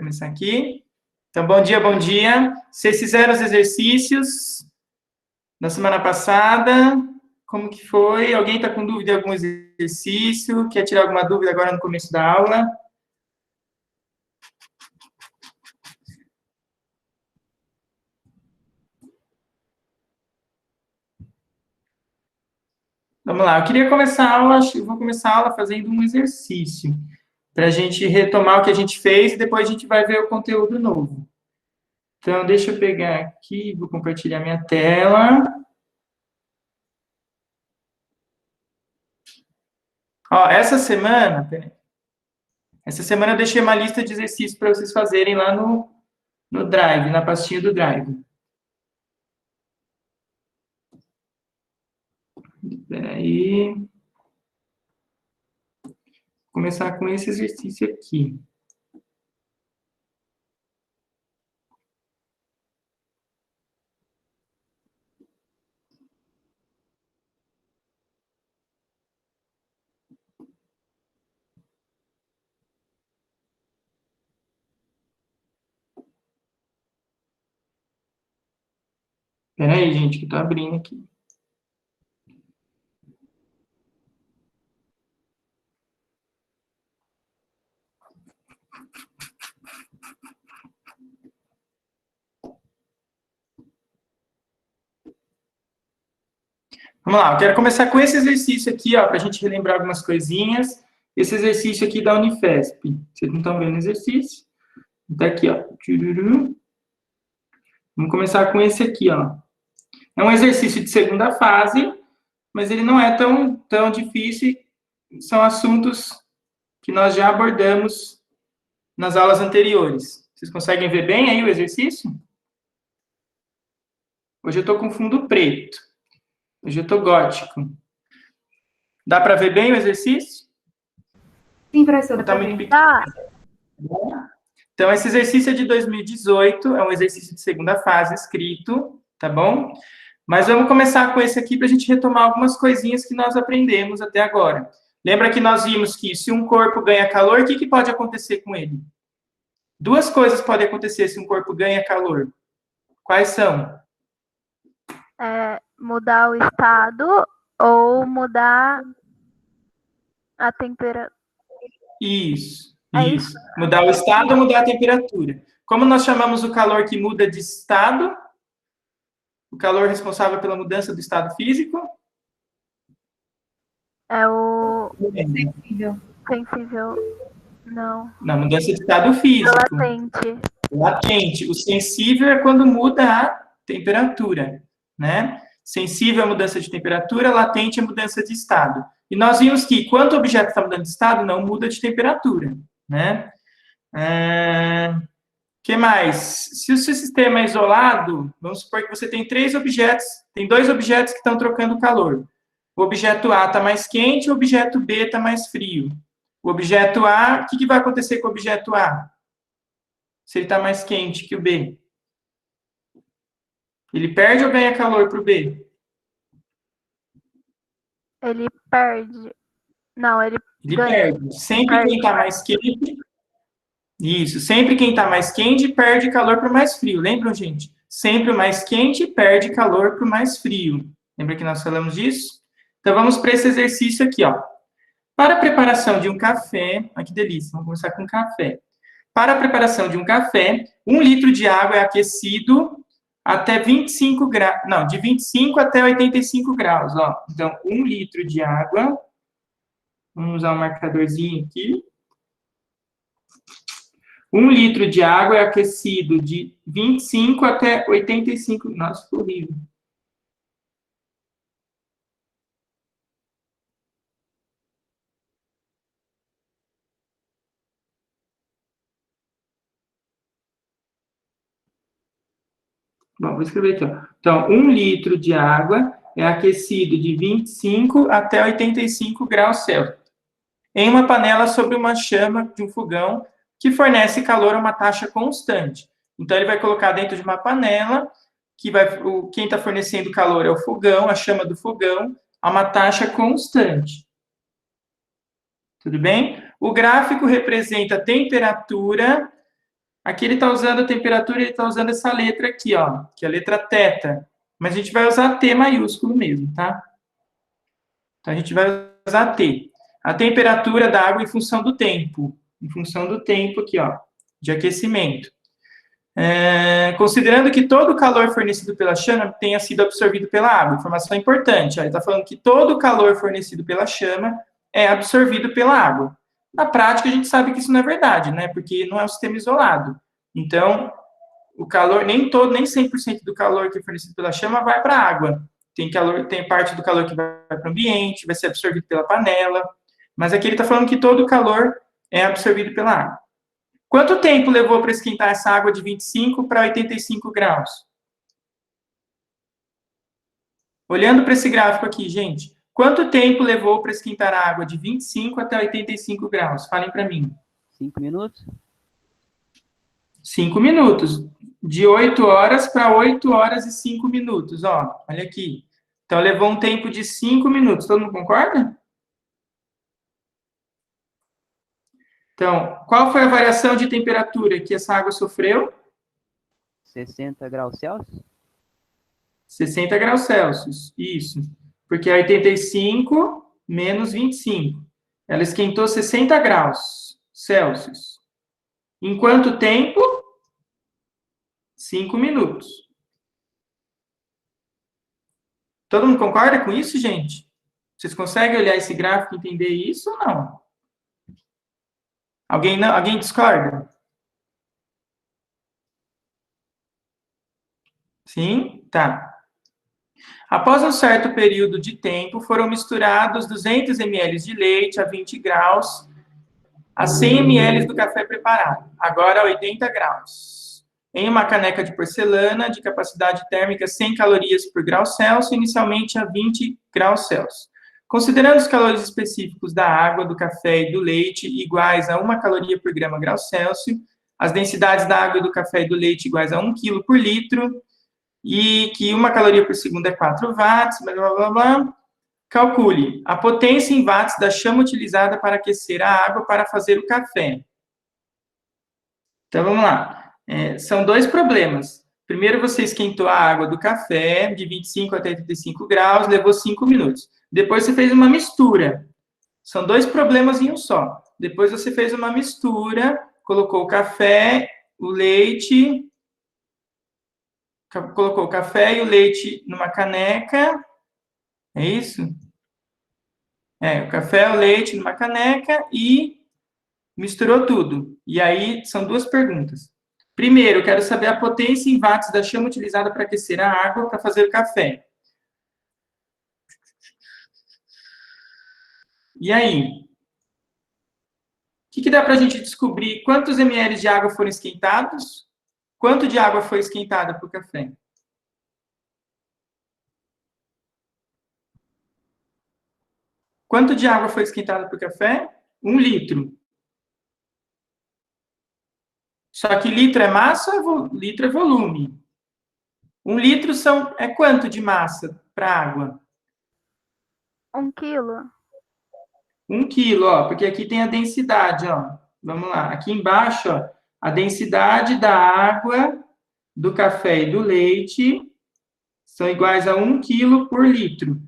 começar aqui. Então, bom dia, bom dia. Vocês fizeram os exercícios na semana passada? Como que foi? Alguém está com dúvida em algum exercício? Quer tirar alguma dúvida agora no começo da aula? Vamos lá, eu queria começar a aula, vou começar a aula fazendo um exercício, para a gente retomar o que a gente fez e depois a gente vai ver o conteúdo novo. Então, deixa eu pegar aqui, vou compartilhar minha tela. Ó, essa semana eu deixei uma lista de exercícios para vocês fazerem lá no Drive, na pastinha do Drive. Espera aí. Vou começar com esse exercício aqui. Espera aí, gente, que eu tô abrindo aqui. Vamos lá, eu quero começar com esse exercício aqui, ó, para a gente relembrar algumas coisinhas. Esse exercício aqui da Unifesp. Vocês não estão vendo o exercício? Tá aqui, ó. Vamos começar com esse aqui, ó. É um exercício de segunda fase, mas ele não é tão difícil. São assuntos que nós já abordamos nas aulas anteriores. Vocês conseguem ver bem aí o exercício? Hoje eu estou com fundo preto. Hoje eu estou gótico. Dá para ver bem o exercício? Sim, professora. Está muito pequeno. Então, esse exercício é de 2018, é um exercício de segunda fase escrito, tá bom? Mas vamos começar com esse aqui para a gente retomar algumas coisinhas que nós aprendemos até agora. Lembra que nós vimos que se um corpo ganha calor, o que pode acontecer com ele? Duas coisas podem acontecer se um corpo ganha calor. Quais são? Mudar o estado ou mudar a temperatura. Isso. Mudar o estado ou mudar a temperatura. Como nós chamamos o calor que muda de estado? O calor responsável pela mudança do estado físico? É o... Sensível. Não. Na mudança de estado físico. Latente. O sensível é quando muda a temperatura, né? Sensível é a mudança de temperatura, latente é a mudança de estado. E nós vimos que, quando o objeto está mudando de estado, não muda de temperatura, né? Que mais? Se o seu sistema é isolado, vamos supor que você tem dois objetos que estão trocando calor. O objeto A está mais quente, o objeto B está mais frio. O objeto A, o que vai acontecer com o objeto A? Se ele está mais quente que o B? Ele perde ou ganha calor para o B? Ele perde. Não, ele ganha. Perde. Sempre quem está mais quente... Isso, sempre quem está mais quente perde calor para o mais frio. Lembram, gente? Sempre o mais quente perde calor para o mais frio. Lembra que nós falamos disso? Então, vamos para esse exercício aqui, ó. Para a preparação de um café... Olha que delícia, vamos começar com café. Para a preparação de um café, 1 litro de água é aquecido até 25 graus... Não, de 25 até 85 graus, ó. Então, 1 litro de água... Vamos usar um marcadorzinho aqui. 1 litro de água é aquecido de 25 até 85... Nossa, ficou horrível. Bom, vou escrever aqui, ó. Então, 1 litro de água é aquecido de 25 até 85 graus Celsius, em uma panela sobre uma chama de um fogão que fornece calor a uma taxa constante. Então, ele vai colocar dentro de uma panela, quem está fornecendo calor é o fogão, a chama do fogão, a uma taxa constante. Tudo bem? O gráfico representa a temperatura Aqui ele está usando a temperatura, ele está usando essa letra aqui, ó, que é a letra θ. Mas a gente vai usar T maiúsculo mesmo, tá? Então, a gente vai usar T. A temperatura da água em função do tempo. Em função do tempo aqui, ó, de aquecimento. Considerando que todo o calor fornecido pela chama tenha sido absorvido pela água. Informação importante. Ó, ele está falando que todo o calor fornecido pela chama é absorvido pela água. Na prática, a gente sabe que isso não é verdade, né? Porque não é um sistema isolado. Então, o calor, nem 100% do calor que é fornecido pela chama vai para a água. Tem parte do calor que vai para o ambiente, vai ser absorvido pela panela. Mas aqui ele está falando que todo o calor é absorvido pela água. Quanto tempo levou para esquentar essa água de 25 para 85 graus? Olhando para esse gráfico aqui, gente, quanto tempo levou para esquentar a água de 25 até 85 graus? Falem para mim. 5 minutos? 5 minutos. De 8 horas para 8 horas e 5 minutos, ó. Olha aqui. Então, levou um tempo de 5 minutos. Todo mundo concorda? Então, qual foi a variação de temperatura que essa água sofreu? 60 graus Celsius? 60 graus Celsius, isso. Porque é 85 menos 25. Ela esquentou 60 graus Celsius. Em quanto tempo? 5 minutos. Todo mundo concorda com isso, gente? Vocês conseguem olhar esse gráfico e entender isso ou não? Alguém não? Alguém discorda? Sim? Tá. Após um certo período de tempo, foram misturados 200 ml de leite a 20 graus a 100 ml do café preparado, agora a 80 graus, em uma caneca de porcelana de capacidade térmica 100 calorias por grau Celsius, inicialmente a 20 graus Celsius. Considerando os calores específicos da água, do café e do leite iguais a 1 caloria por grama grau Celsius, as densidades da água, do café e do leite iguais a 1 kg por litro, e que 1 caloria por segundo é 4 watts, blá, blá, blá, blá. Calcule a potência em watts da chama utilizada para aquecer a água para fazer o café. Então, vamos lá. São dois problemas. Primeiro, você esquentou a água do café de 25 até 85 graus, levou 5 minutos. Depois, você fez uma mistura. São dois problemas em um só. Depois, você fez uma mistura, colocou o café, o leite... Colocou o café e o leite numa caneca, é isso? O café, o leite numa caneca e misturou tudo. E aí, são duas perguntas. Primeiro, eu quero saber a potência em watts da chama utilizada para aquecer a água para fazer o café. E aí? O que dá para a gente descobrir quantos ml de água foram esquentados? Quanto de água foi esquentada para o café? Quanto de água foi esquentada para o café? 1 litro. Só que litro é massa, litro é volume. 1 litro é quanto de massa para água? 1 quilo. 1 quilo, ó, porque aqui tem a densidade, ó. Vamos lá. Aqui embaixo, ó, a densidade da água, do café e do leite são iguais a 1 quilo por litro.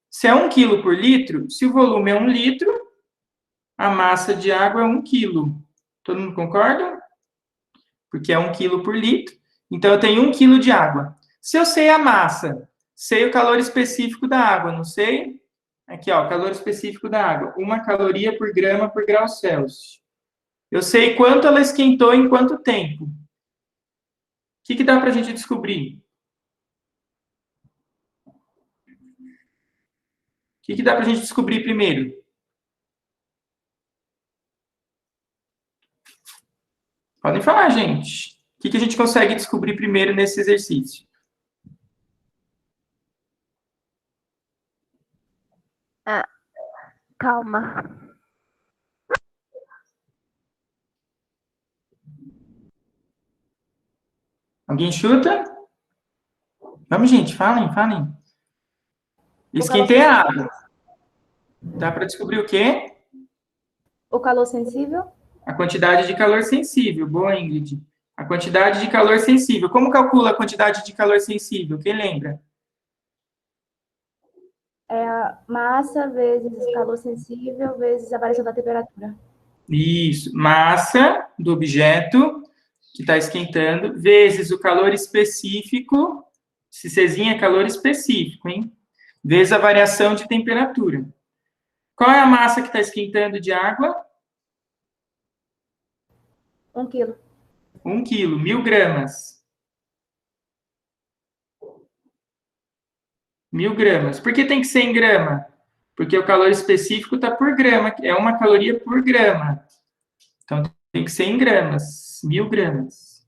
Se é 1 quilo por litro, se o volume é 1 litro, a massa de água é 1 quilo. Todo mundo concorda? Porque é 1 quilo por litro. Então, eu tenho 1 quilo de água. Se eu sei a massa, sei o calor específico da água, não sei? Aqui, ó, o calor específico da água. 1 caloria por grama por grau Celsius. Eu sei quanto ela esquentou em quanto tempo. O que dá para a gente descobrir? O que dá para a gente descobrir primeiro? Podem falar, gente. O que a gente consegue descobrir primeiro nesse exercício? Calma. Alguém chuta? Vamos, gente, falem. Esquentei a água. Dá para descobrir o quê? O calor sensível? A quantidade de calor sensível. Boa, Ingrid. A quantidade de calor sensível. Como calcula a quantidade de calor sensível? Quem lembra? É a massa vezes calor sensível vezes a variação da temperatura. Isso. Massa do objeto que está esquentando, vezes o calor específico, se Czinho é calor específico, hein? Vezes a variação de temperatura. Qual é a massa que está esquentando de água? 1 quilo. 1 quilo, 1000 gramas. 1000 gramas. Por que tem que ser em grama? Porque o calor específico está por grama, é 1 caloria por grama. Então, tem que ser em gramas, 1000 gramas.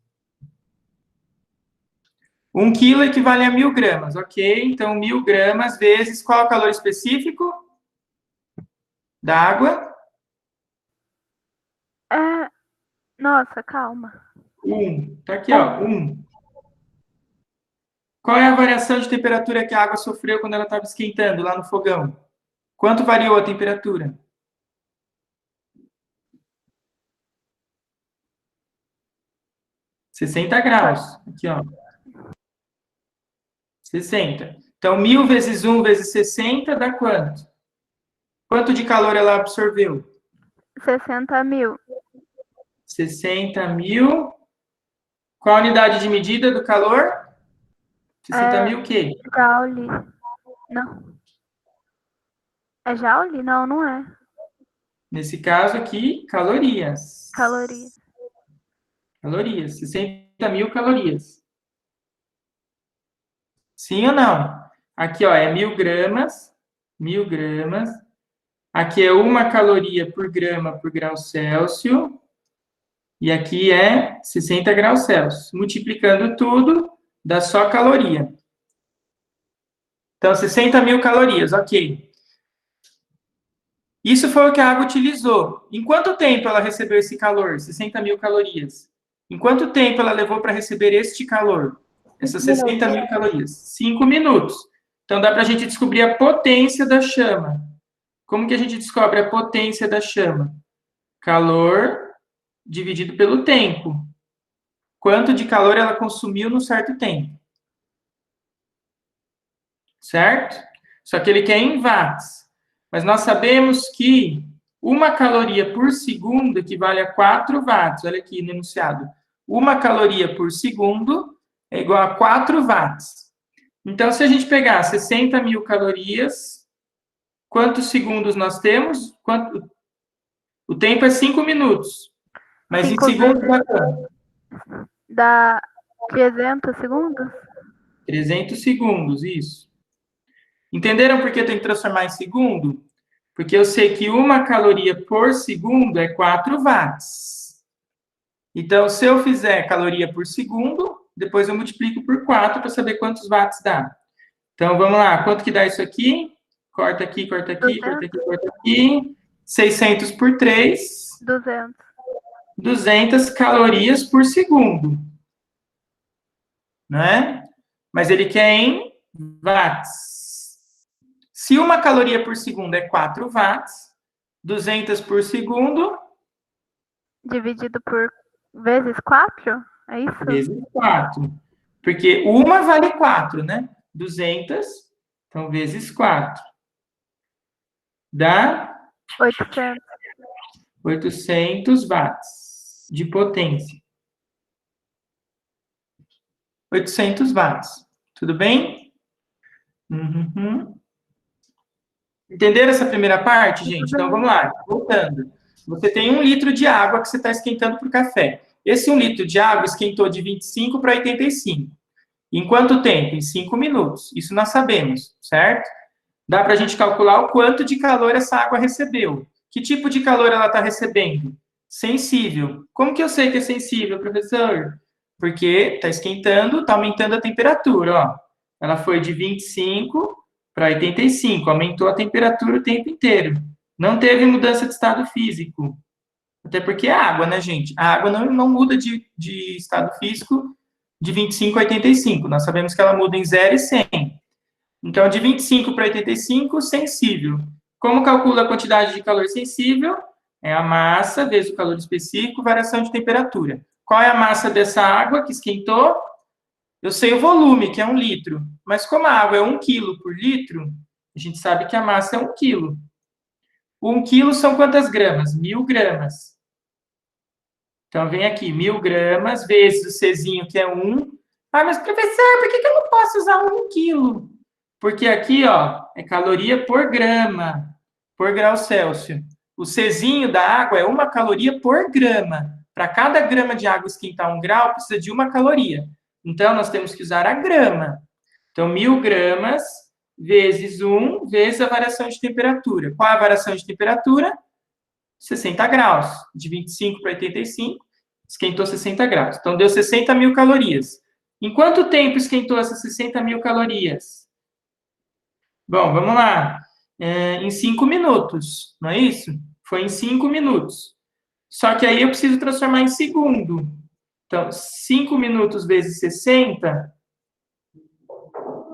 1 quilo equivale a 1000 gramas, ok? Então, 1000 gramas vezes qual é o calor específico da água? Nossa, calma. 1. Tá aqui, ó, 1. Qual é a variação de temperatura que a água sofreu quando ela estava esquentando lá no fogão? Quanto variou a temperatura? ...60 graus. Aqui, ó. 60. Então, 1000 vezes 1 vezes 60 dá quanto? Quanto de calor ela absorveu? 60.000. 60.000. Qual a unidade de medida do calor? 60.000 o quê? Joule. Não. É joule? Não, não é. Nesse caso aqui, calorias. Calorias. Calorias. 60.000 calorias. Sim ou não? Aqui, ó, é 1000 gramas. 1000 gramas. Aqui é 1 caloria por grama por grau Celsius. E aqui é 60 graus Celsius. Multiplicando tudo, dá só caloria. Então, 60.000 calorias, ok. Isso foi o que a água utilizou. Em quanto tempo ela recebeu esse calor? 60.000 calorias. Em quanto tempo ela levou para receber este calor? Essas 60.000 calorias. 5 minutos. Então, dá para a gente descobrir a potência da chama. Como que a gente descobre a potência da chama? Calor dividido pelo tempo. Quanto de calor ela consumiu num certo tempo. Certo? Só que ele quer em watts. Mas nós sabemos que 1 caloria por segundo equivale a 4 watts. Olha aqui no enunciado. 1 caloria por segundo é igual a 4 watts. Então, se a gente pegar 60.000 calorias, quantos segundos nós temos? O tempo é 5 minutos. Mas em segundos dá quanto? Dá 300 segundos? 300 segundos, isso. Entenderam por que eu tenho que transformar em segundo? Porque eu sei que 1 caloria por segundo é 4 watts. Então, se eu fizer caloria por segundo, depois eu multiplico por 4 para saber quantos watts dá. Então, vamos lá. Quanto que dá isso aqui? Corta aqui, corta aqui, corta aqui, corta aqui. 600 por 3. 200. 200 calorias por segundo. Não é? Mas ele quer em watts. Se 1 caloria por segundo é 4 watts, 200 por segundo... Dividido por vezes 4? É isso? Vezes 4. Porque 1 vale 4, né? 200, então vezes 4. Dá 800. 800 watts de potência. 800 watts. Tudo bem? Uhum. Entenderam essa primeira parte, gente? Então, vamos lá. Voltando. Você tem 1 litro de água que você está esquentando para o café. Esse 1 litro de água esquentou de 25 para 85. Em quanto tempo? Em 5 minutos. Isso nós sabemos, certo? Dá para a gente calcular o quanto de calor essa água recebeu. Que tipo de calor ela está recebendo? Sensível. Como que eu sei que é sensível, professor? Porque está esquentando, está aumentando a temperatura, ó. Ela foi de 25 para 85, aumentou a temperatura o tempo inteiro. Não teve mudança de estado físico. Até porque é água, né, gente? A água não muda de estado físico de 25 a 85. Nós sabemos que ela muda em 0 e 100. Então, de 25 para 85, sensível. Como calcula a quantidade de calor sensível? É a massa vezes o calor específico, variação de temperatura. Qual é a massa dessa água que esquentou? Eu sei o volume, que é 1 litro. Mas como a água é 1 quilo por litro, a gente sabe que a massa é 1 quilo. 1 quilo são quantas gramas? 1000 gramas. Então, vem aqui, 1000 gramas, vezes o Czinho, que é 1. Ah, mas professor, por que eu não posso usar 1 quilo? Porque aqui, ó, é caloria por grama, por grau Celsius. O Czinho da água é 1 caloria por grama. Para cada grama de água esquentar 1 grau, precisa de 1 caloria. Então, nós temos que usar a grama. Então, 1000 gramas vezes 1 vezes a variação de temperatura. Qual é a variação de temperatura? 60 graus. De 25 para 85, esquentou 60 graus. Então, deu 60.000 calorias. Em quanto tempo esquentou essas 60.000 calorias? Bom, vamos lá. Em 5 minutos, não é isso? Foi em 5 minutos. Só que aí eu preciso transformar em segundo. Então, 5 minutos vezes 60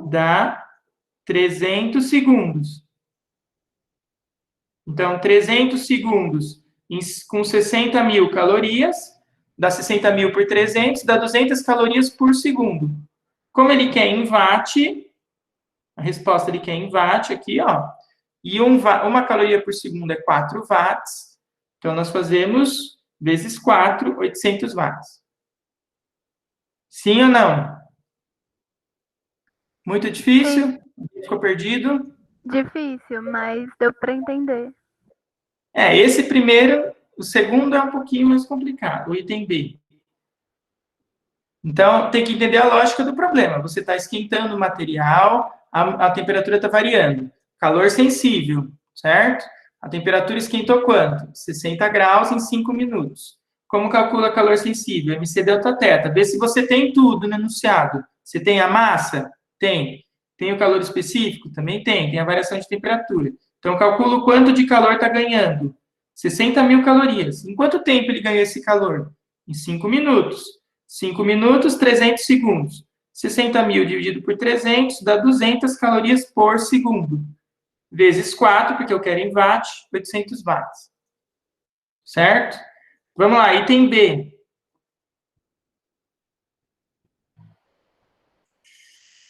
dá 300 segundos. Então, 300 segundos com 60.000 calorias, dá 60.000 por 300, dá 200 calorias por segundo. Como ele quer em watt, a resposta ele quer em watt aqui, ó. E 1 caloria por segundo é 4 watts. Então, nós fazemos vezes 4, 800 watts. Sim ou não? Muito difícil? Ficou perdido? Difícil, mas deu para entender. Esse primeiro, o segundo é um pouquinho mais complicado, o item B. Então, tem que entender a lógica do problema. Você está esquentando o material, a temperatura está variando. Calor sensível, certo? A temperatura esquentou quanto? 60 graus em 5 minutos. Como calcula calor sensível? MC delta θ. Vê se você tem tudo no enunciado. Você tem a massa? Tem. Tem o calor específico? Também tem. Tem a variação de temperatura. Então, calcula o quanto de calor está ganhando. 60.000 calorias. Em quanto tempo ele ganhou esse calor? Em 5 minutos. 5 minutos, 300 segundos. 60.000 dividido por 300 dá 200 calorias por segundo. Vezes 4, porque eu quero em watt, 800 watts. Certo? Vamos lá, item B.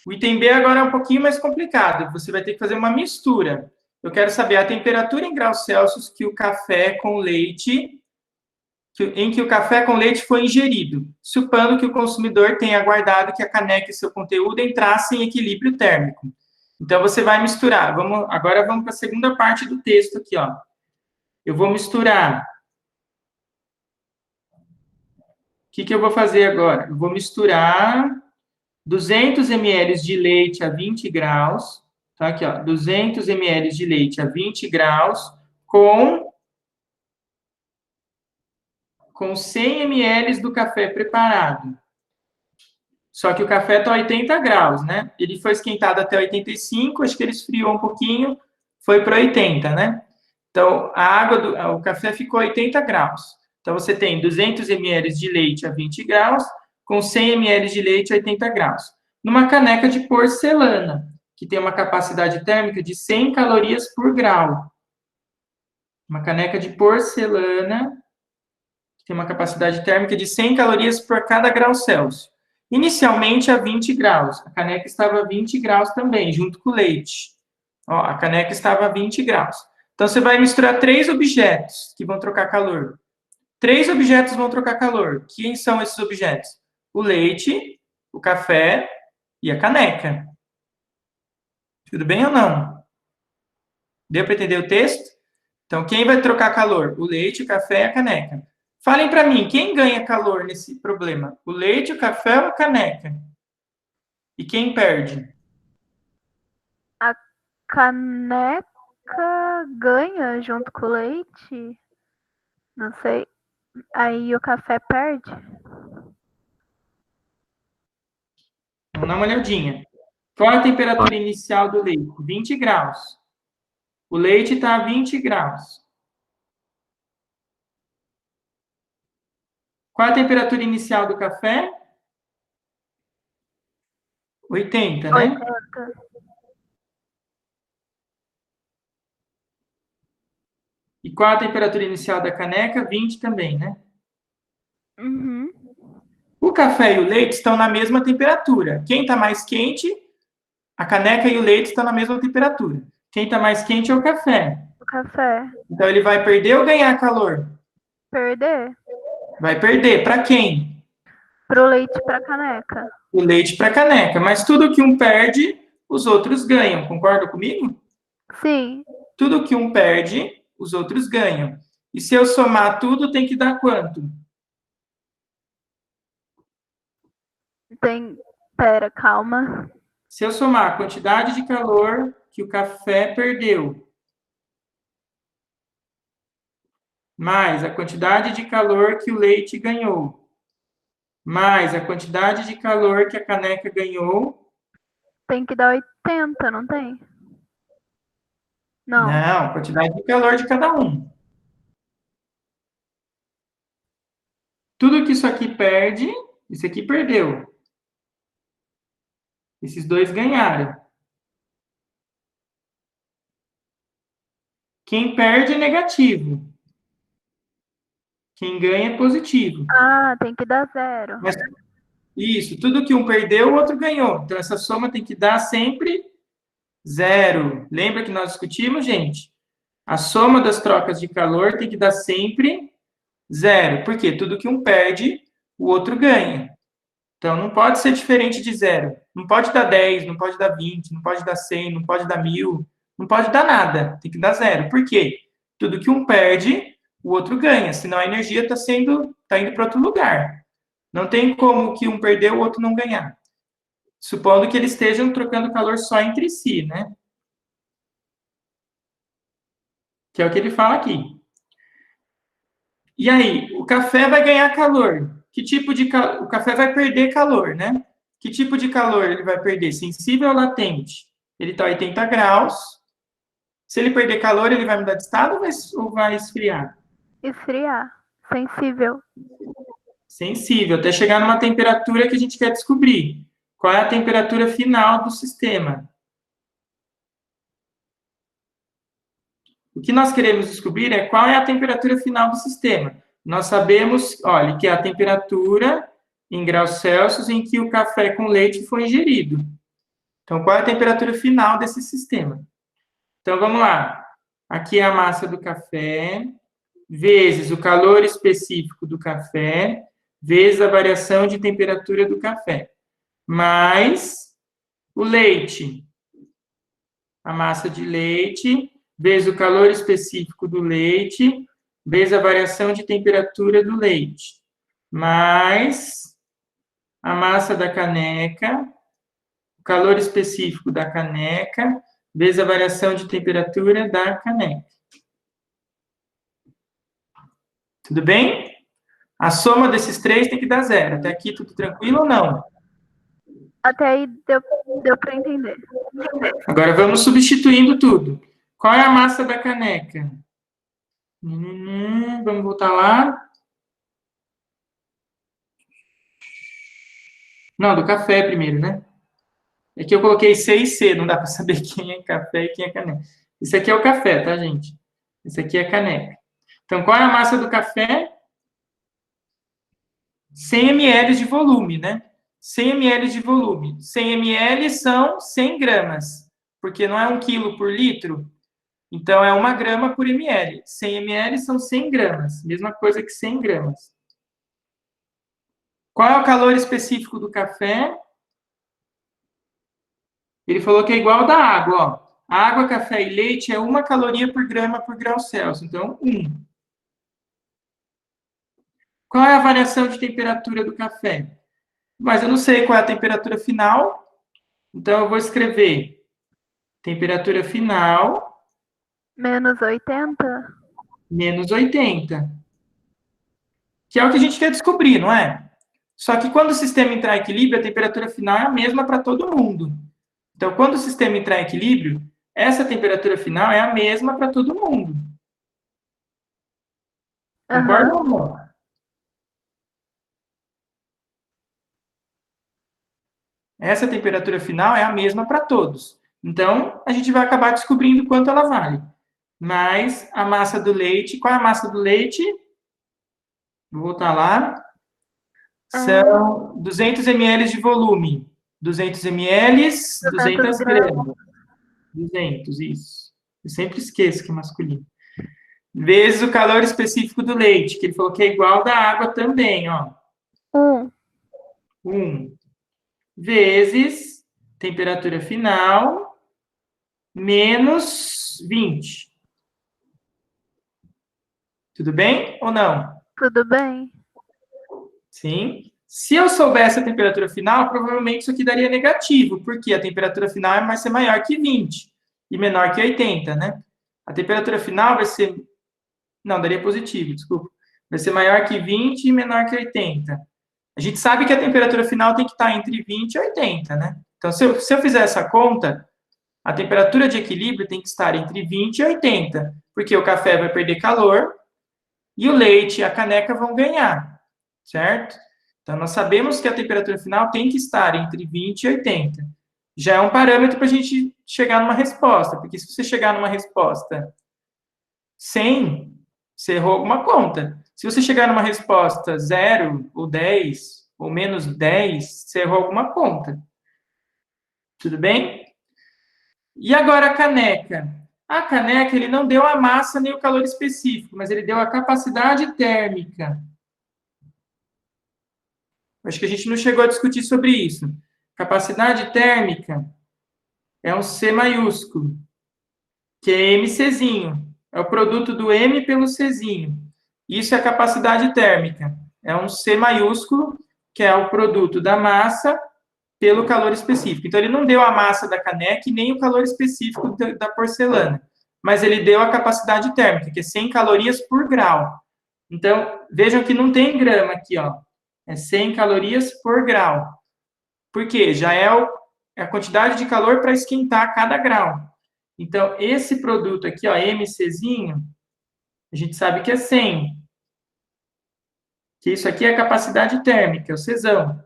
O item B agora é um pouquinho mais complicado. Você vai ter que fazer uma mistura. Eu quero saber a temperatura em graus Celsius que o café com leite em que o café com leite foi ingerido, supondo que o consumidor tenha aguardado que a caneca e seu conteúdo entrassem em equilíbrio térmico. Então, você vai misturar. Agora vamos para a segunda parte do texto aqui, ó. Eu vou misturar. O que eu vou fazer agora? Eu vou misturar 200 ml de leite a 20 graus, tá aqui, ó, 200 ml de leite a 20 graus com 100 ml do café preparado. Só que o café está a 80 graus, né? Ele foi esquentado até 85, acho que ele esfriou um pouquinho, foi para 80, né? Então, o café ficou a 80 graus. Então, você tem 200 ml de leite a 20 graus, com 100 ml de leite a 80 graus. Numa caneca de porcelana, que tem uma capacidade térmica de 100 calorias por grau. Uma caneca de porcelana tem uma capacidade térmica de 100 calorias por cada grau Celsius. Inicialmente a 20 graus. A caneca estava a 20 graus também, junto com o leite. Ó, a caneca estava a 20 graus. Então, você vai misturar 3 objetos que vão trocar calor. 3 objetos vão trocar calor. Quem são esses objetos? O leite, o café e a caneca. Tudo bem ou não? Deu para entender o texto? Então, quem vai trocar calor? O leite, o café e a caneca. Falem para mim, quem ganha calor nesse problema? O leite, o café ou a caneca? E quem perde? A caneca ganha junto com o leite? Não sei. Aí o café perde? Vamos dar uma olhadinha. Qual a temperatura inicial do leite? 20 graus. O leite está a 20 graus. Qual a temperatura inicial do café? 80, né? 80. E qual a temperatura inicial da caneca? 20 também, né? Uhum. O café e o leite estão na mesma temperatura. Quem está mais quente, a caneca e o leite estão na mesma temperatura. Quem está mais quente é o café. O café. Então, ele vai perder ou ganhar calor? Perder. Vai perder. Para quem? Pro leite pra caneca. O leite para a caneca. Mas tudo que um perde, os outros ganham. Concorda comigo? Sim. Tudo que um perde, os outros ganham. E se eu somar tudo, tem que dar quanto? Pera, calma. Se eu somar a quantidade de calor que o café perdeu, mais a quantidade de calor que o leite ganhou, mais a quantidade de calor que a caneca ganhou. Tem que dar 80, não tem? Não. Não, quantidade de calor de cada um. Tudo que isso aqui perde, isso aqui perdeu. Esses dois ganharam. Quem perde é negativo. Quem ganha é positivo. Ah, tem que dar 0. Mas, isso, tudo que um perdeu, o outro ganhou. Então, essa soma tem que dar sempre 0. Lembra que nós discutimos, gente? A soma das trocas de calor tem que dar sempre 0. Por quê? Tudo que um perde, o outro ganha. Então, não pode ser diferente de 0. Não pode dar 10, não pode dar 20, não pode dar 100, não pode dar 1000, não pode dar nada. Tem que dar 0. Por quê? Tudo que um perde, o outro ganha. Senão a energia está indo para outro lugar. Não tem como que um perder, o outro não ganhar. Supondo que eles estejam trocando calor só entre si, né? Que é o que ele fala aqui. E aí, o café vai ganhar calor. Que tipo de calor? O café vai perder calor, né? Que tipo de calor ele vai perder? Sensível ou latente? Ele está a 80 graus. Se ele perder calor, ele vai mudar de estado ou vai esfriar? Esfriar. Sensível. Sensível, até chegar numa temperatura que a gente quer descobrir. Qual é a temperatura final do sistema? O que nós queremos descobrir é qual é a temperatura final do sistema. Nós sabemos, olha, que é a temperatura em graus Celsius em que o café com leite foi ingerido. Então, qual é a temperatura final desse sistema? Então, vamos lá. Aqui é a massa do café, vezes o calor específico do café, vezes a variação de temperatura do café, mais o leite, a massa de leite, vezes o calor específico do leite, vezes a variação de temperatura do leite, mais a massa da caneca, o calor específico da caneca, vezes a variação de temperatura da caneca. Tudo bem? A soma desses três tem que dar 0. Até aqui tudo tranquilo ou não? Até aí deu para entender. Agora vamos substituindo tudo. Qual é a massa da caneca? Vamos voltar lá. Não, do café primeiro, né? É que eu coloquei C e C, não dá para saber quem é café e quem é caneca. Isso aqui é o café, tá, gente? Isso aqui é caneca. Então, qual é a massa do café? 100 ml de volume, né? 100 ml de volume. 100 ml são 100 gramas, porque não é 1 quilo por litro, então é 1 grama por ml. 100 ml são 100 gramas, mesma coisa que 100 gramas. Qual é o calor específico do café? Ele falou que é igual ao da água, ó. Água, café e leite é 1 caloria por grama por grau Celsius, então 1. Qual é a variação de temperatura do café? Mas eu não sei qual é a temperatura final, então eu vou escrever temperatura final... Menos 80? Menos 80. Que é o que a gente quer descobrir, não é? Só que quando o sistema entrar em equilíbrio, a temperatura final é a mesma para todo mundo. Então, quando o sistema entrar em equilíbrio, essa temperatura final é a mesma para todo mundo. Concorda ou não? Essa temperatura final é a mesma para todos. Então, a gente vai acabar descobrindo quanto ela vale. Mais a massa do leite. Qual é a massa do leite? Vou voltar lá. São 200 ml de volume. 200 ml, 200 gramas. 200, isso. Eu sempre esqueço que é masculino. Vezes o calor específico do leite, que ele falou que é igual da água também, ó. 1 vezes temperatura final menos 20. Tudo bem ou não? Tudo bem. Sim. Se eu soubesse a temperatura final, provavelmente isso aqui daria negativo, porque a temperatura final vai ser maior que 20 e menor que 80, né? A temperatura final vai ser... Não, daria positivo, desculpa. Vai ser maior que 20 e menor que 80. A gente sabe que a temperatura final tem que estar entre 20 e 80, né? Então, se eu fizer essa conta, a temperatura de equilíbrio tem que estar entre 20 e 80, porque o café vai perder calor e o leite e a caneca vão ganhar, certo? Então, nós sabemos que a temperatura final tem que estar entre 20 e 80. Já é um parâmetro para a gente chegar numa resposta, porque se você chegar numa resposta 100, você errou alguma conta. Se você chegar numa resposta 0, ou 10, ou menos 10, você errou alguma conta. Tudo bem? E agora a caneca. A caneca, ele não deu a massa nem o calor específico, mas ele deu a capacidade térmica. Acho que a gente não chegou a discutir sobre isso. Capacidade térmica é um C maiúsculo, que é MCzinho. É o produto do M pelo Czinho. Isso é a capacidade térmica. É um C maiúsculo, que é o produto da massa pelo calor específico. Então, ele não deu a massa da caneca e nem o calor específico da porcelana, mas ele deu a capacidade térmica, que é 100 calorias por grau. Então, vejam que não tem grama aqui, ó. É 100 calorias por grau. Por quê? Já é a quantidade de calor para esquentar cada grau. Então, esse produto aqui, ó, MCzinho, a gente sabe que é 100. Que isso aqui é a capacidade térmica, é o Czão.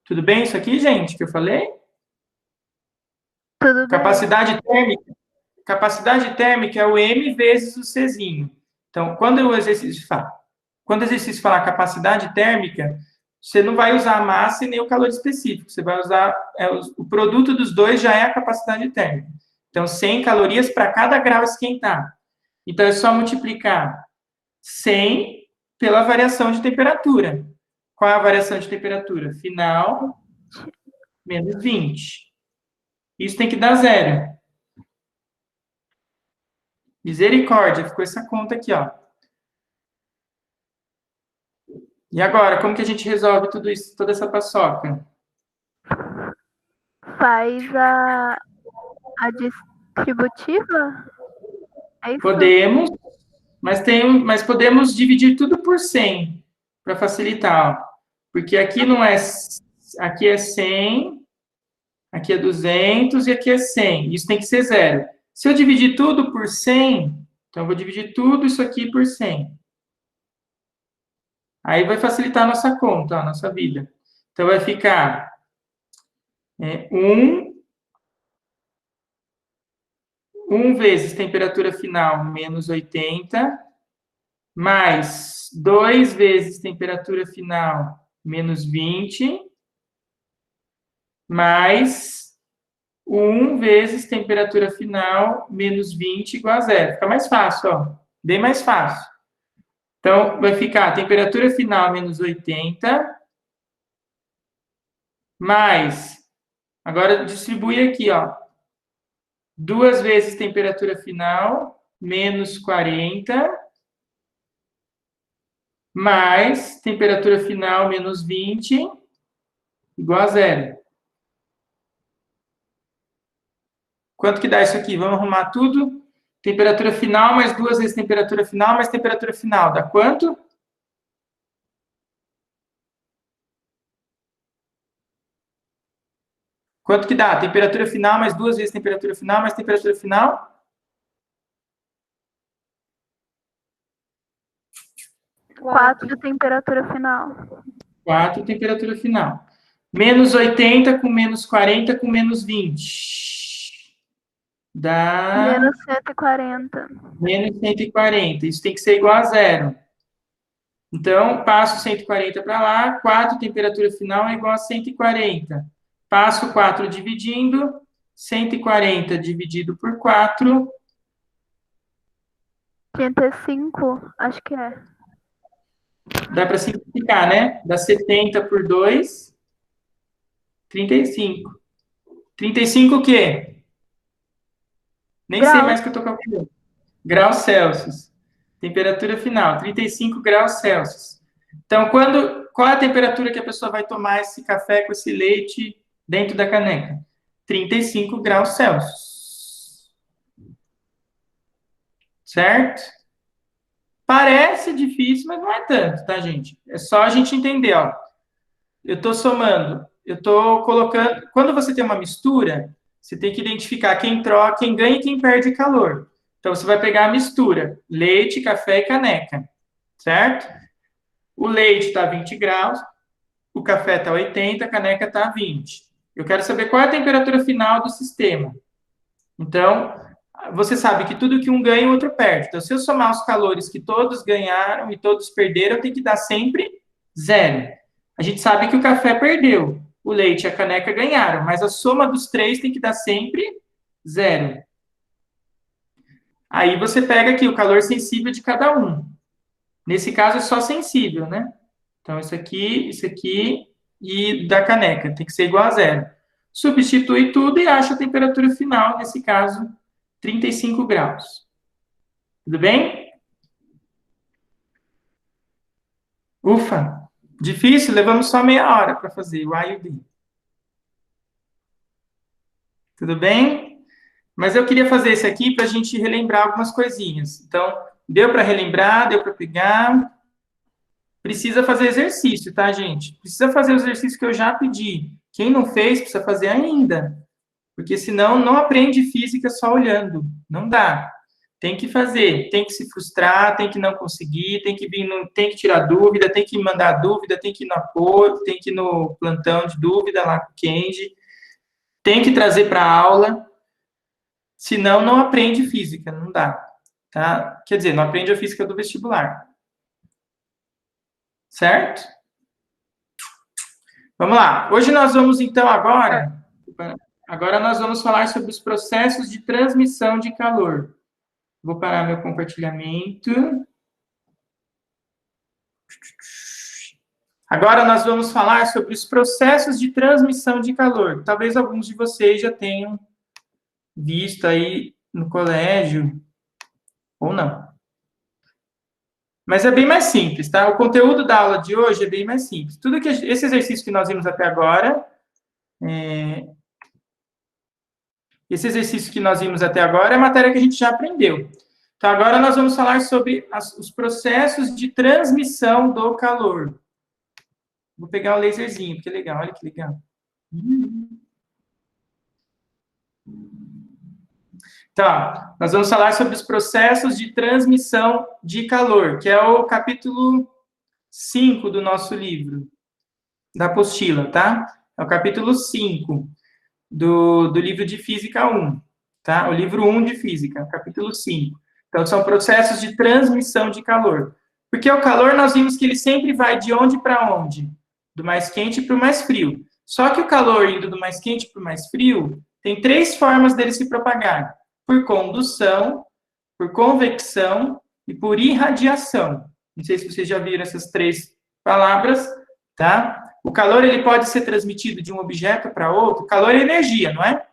Tudo bem isso aqui, gente, que eu falei? Tudo bem. Capacidade térmica é o M vezes o Czinho. Então, quando o exercício falar capacidade térmica, você não vai usar a massa e nem o calor específico. Você vai usar... o produto dos dois já é a capacidade térmica. Então, 100 calorias para cada grau esquentar. Então, é só multiplicar 100 pela variação de temperatura. Qual é a variação de temperatura? Final menos 20. Isso tem que dar 0. Misericórdia, ficou essa conta aqui, ó. E agora, como que a gente resolve tudo isso, toda essa paçoca? Faz a distributiva? É isso? Podemos, mas podemos dividir tudo por 100, para facilitar, ó. Porque aqui não é... Aqui é 100, aqui é 200 e aqui é 100. Isso tem que ser 0. Se eu dividir tudo por 100, então eu vou dividir tudo isso aqui por 100. Aí vai facilitar a nossa conta, a nossa vida. Então, vai ficar 1 vezes temperatura final menos 80, mais 2 vezes temperatura final menos 20, mais 1 vezes temperatura final menos 20 igual a 0. Fica mais fácil, ó. Bem mais fácil. Então, vai ficar temperatura final menos 80, mais... Agora, distribui aqui, ó. 2 vezes temperatura final menos 40, mais temperatura final menos 20, igual a 0. Quanto que dá isso aqui? Vamos arrumar tudo. Temperatura final mais 2 vezes temperatura final mais temperatura final. Dá quanto? Quanto que dá? Temperatura final mais 2 vezes temperatura final mais temperatura final? 4 de temperatura final. 4 temperatura final. Menos 80 com menos 40 com menos 20. Dá... Menos 140. Menos 140. Isso tem que ser igual a 0. Então, passo 140 para lá, 4, temperatura final é igual a 140. Passo 4 dividindo, 140 dividido por 4, 35, acho que é. dá para simplificar, né? Dá 70 por 2, 35. 35 o quê? Nem sei Graus. mais o que eu estou calculando. Graus Celsius. Temperatura final, 35 graus Celsius. Então, qual é a temperatura que a pessoa vai tomar esse café com esse leite dentro da caneca? 35 graus Celsius. Certo? Parece difícil, mas não é tanto, tá, gente? É só a gente entender, ó. Eu estou somando, eu estou colocando. Quando você tem uma mistura, você tem que identificar quem troca, quem ganha e quem perde calor. Então, você vai pegar a mistura: leite, café e caneca. Certo? O leite está a 20 graus, o café está a 80, a caneca está a 20. Eu quero saber qual é a temperatura final do sistema. Então, você sabe que tudo que um ganha, o outro perde. Então, se eu somar os calores que todos ganharam e todos perderam, tem que dar sempre zero. A gente sabe que o café perdeu, o leite e a caneca ganharam, mas a soma dos três tem que dar sempre zero. Aí você pega aqui o calor sensível de cada um. Nesse caso é só sensível, né? Então, isso aqui e da caneca tem que ser igual a zero. Substitui tudo e acha a temperatura final, nesse caso, 35 graus. Tudo bem? Ufa! Difícil? Levamos só meia hora para fazer o A e o B. Tudo bem? Mas eu queria fazer esse aqui para a gente relembrar algumas coisinhas. Então, deu para relembrar, deu para pegar. Precisa fazer exercício, tá, gente? Precisa fazer o exercício que eu já pedi. Quem não fez, precisa fazer ainda. Porque senão não aprende física só olhando. Não dá. Tem que fazer, tem que se frustrar, tem que não conseguir, tem que vir, tem que tirar dúvida, tem que mandar dúvida, tem que ir no apoio, tem que ir no plantão de dúvida lá com o Kenji, tem que trazer para a aula, senão não aprende física, não dá. Tá? Quer dizer, não aprende a física do vestibular. Certo? Vamos lá. Hoje nós vamos, então, agora nós vamos falar sobre os processos de transmissão de calor. Vou parar meu compartilhamento. Agora nós vamos falar sobre os processos de transmissão de calor. Talvez alguns de vocês já tenham visto aí no colégio, ou não. Mas é bem mais simples, tá? O conteúdo da aula de hoje é bem mais simples. Tudo que esse exercício que nós vimos até agora, é matéria que a gente já aprendeu. Então, agora nós vamos falar sobre os processos de transmissão do calor. Vou pegar o laserzinho, que legal, olha que legal. Então, nós vamos falar sobre os processos de transmissão de calor, que é o capítulo 5 do nosso livro, da apostila, tá? É o capítulo 5 do livro de Física 1, tá? O livro 1 de Física, capítulo 5. Então, são processos de transmissão de calor. Porque o calor, nós vimos que ele sempre vai de onde para onde? Do mais quente para o mais frio. Só que o calor indo do mais quente para o mais frio, tem 3 formas dele se propagar. Por condução, por convecção e por irradiação. Não sei se vocês já viram essas 3 palavras, tá? O calor, ele pode ser transmitido de um objeto para outro. Calor é energia, não é?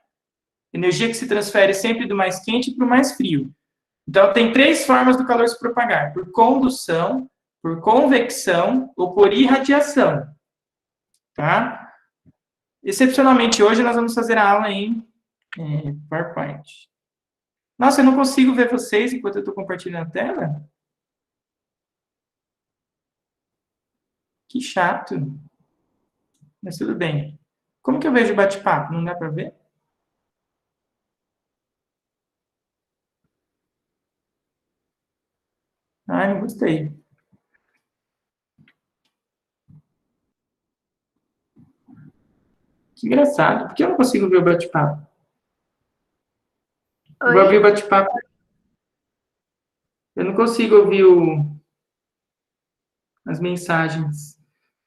Energia que se transfere sempre do mais quente para o mais frio. Então, tem 3 formas do calor se propagar: por condução, por convecção ou por irradiação. Tá? Excepcionalmente, hoje nós vamos fazer a aula em PowerPoint. Nossa, eu não consigo ver vocês enquanto eu estou compartilhando a tela? Que chato. Mas tudo bem. Como que eu vejo o bate-papo? Não dá para ver? Ai, não gostei. Que engraçado. Por que eu não consigo ver o bate-papo? Eu vou abrir o bate-papo. Eu não consigo ouvir o... as mensagens.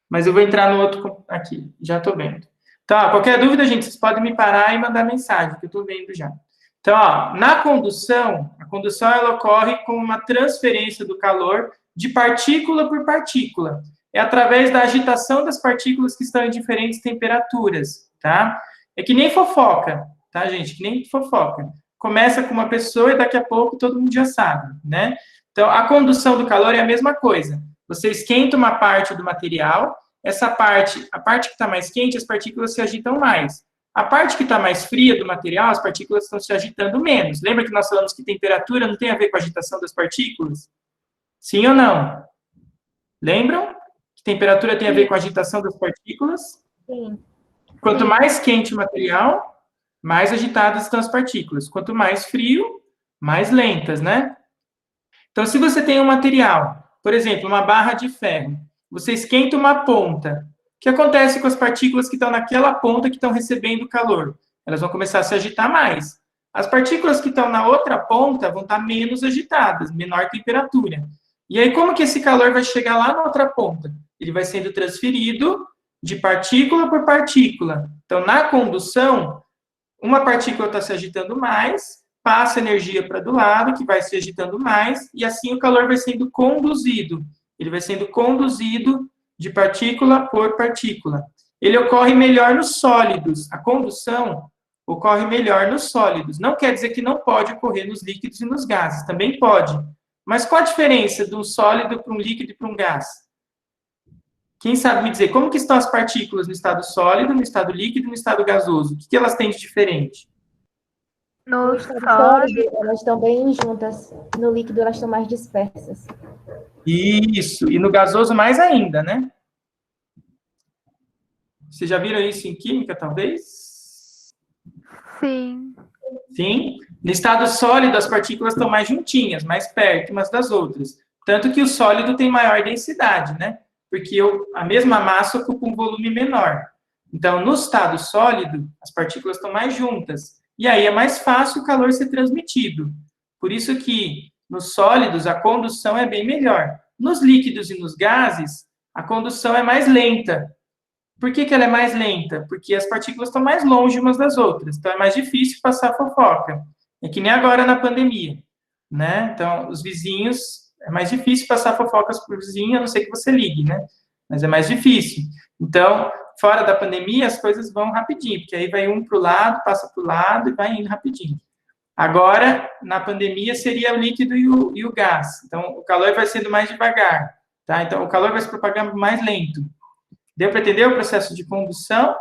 Mas eu vou entrar no outro aqui, já estou vendo. Então, ó, qualquer dúvida, gente, vocês podem me parar e mandar mensagem, que eu estou vendo já. Então, ó, na condução, a condução ela ocorre com uma transferência do calor de partícula por partícula. É através da agitação das partículas que estão em diferentes temperaturas, tá? É que nem fofoca, tá, gente? Que nem fofoca. Começa com uma pessoa e daqui a pouco todo mundo já sabe, né? Então, a condução do calor é a mesma coisa. Você esquenta uma parte do material, essa parte, a parte que está mais quente, as partículas se agitam mais. A parte que está mais fria do material, as partículas estão se agitando menos. Lembra que nós falamos que temperatura não tem a ver com a agitação das partículas? Sim ou não? Lembram? Que temperatura tem a ver com a agitação das partículas? Sim. Quanto mais quente o material, mais agitadas estão as partículas. Quanto mais frio, mais lentas, né? Então, se você tem um material, por exemplo, uma barra de ferro, você esquenta uma ponta. O que acontece com as partículas que estão naquela ponta que estão recebendo calor? Elas vão começar a se agitar mais. As partículas que estão na outra ponta vão estar menos agitadas, menor temperatura. E aí, como que esse calor vai chegar lá na outra ponta? Ele vai sendo transferido de partícula por partícula. Então, na condução, uma partícula está se agitando mais, passa energia para do lado, que vai se agitando mais, e assim o calor vai sendo conduzido. Ele vai sendo conduzido de partícula por partícula. Ele ocorre melhor nos sólidos. A condução ocorre melhor nos sólidos. Não quer dizer que não pode ocorrer nos líquidos e nos gases. Também pode. Mas qual a diferença de um sólido para um líquido e para um gás? Quem sabe me dizer como que estão as partículas no estado sólido, no estado líquido e no estado gasoso? O que elas têm de diferente? No No estado sólido, sólido, elas estão bem juntas. No líquido, elas estão mais dispersas. Isso. E no gasoso mais ainda, né? Vocês já viram isso em química, talvez? sim. Sim. No estado sólido, as partículas estão mais juntinhas, mais perto umas das outras. Tanto que o sólido tem maior densidade, né? Porque a mesma massa ocupa um volume menor. Então, no estado sólido, as partículas estão mais juntas. E aí é mais fácil o calor ser transmitido. Por isso que nos sólidos a condução é bem melhor. Nos líquidos e nos gases, a condução é mais lenta. Por que ela é mais lenta? Porque as partículas estão mais longe umas das outras. Então, é mais difícil passar fofoca. É que nem agora na pandemia, né? Então, os vizinhos, é mais difícil passar fofocas para o vizinho, a não ser que você ligue, né? Mas é mais difícil. Então, fora da pandemia, as coisas vão rapidinho, porque aí vai um para o lado, passa para o lado e vai indo rapidinho. Agora, na pandemia, seria o líquido e o gás. Então, o calor vai sendo mais devagar, tá? Então, o calor vai se propagando mais lento. Deu para entender o processo de condução?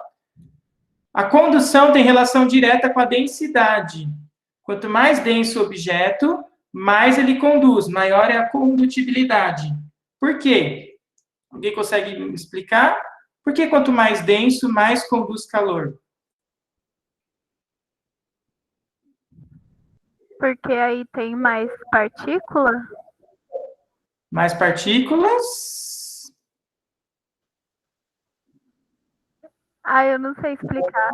A condução tem relação direta com a densidade. Quanto mais denso o objeto, mais ele conduz, maior é a condutibilidade. Por quê? Alguém consegue me explicar? Por que quanto mais denso, mais conduz calor? Porque aí tem mais partícula? Mais partículas? Ah, eu não sei explicar.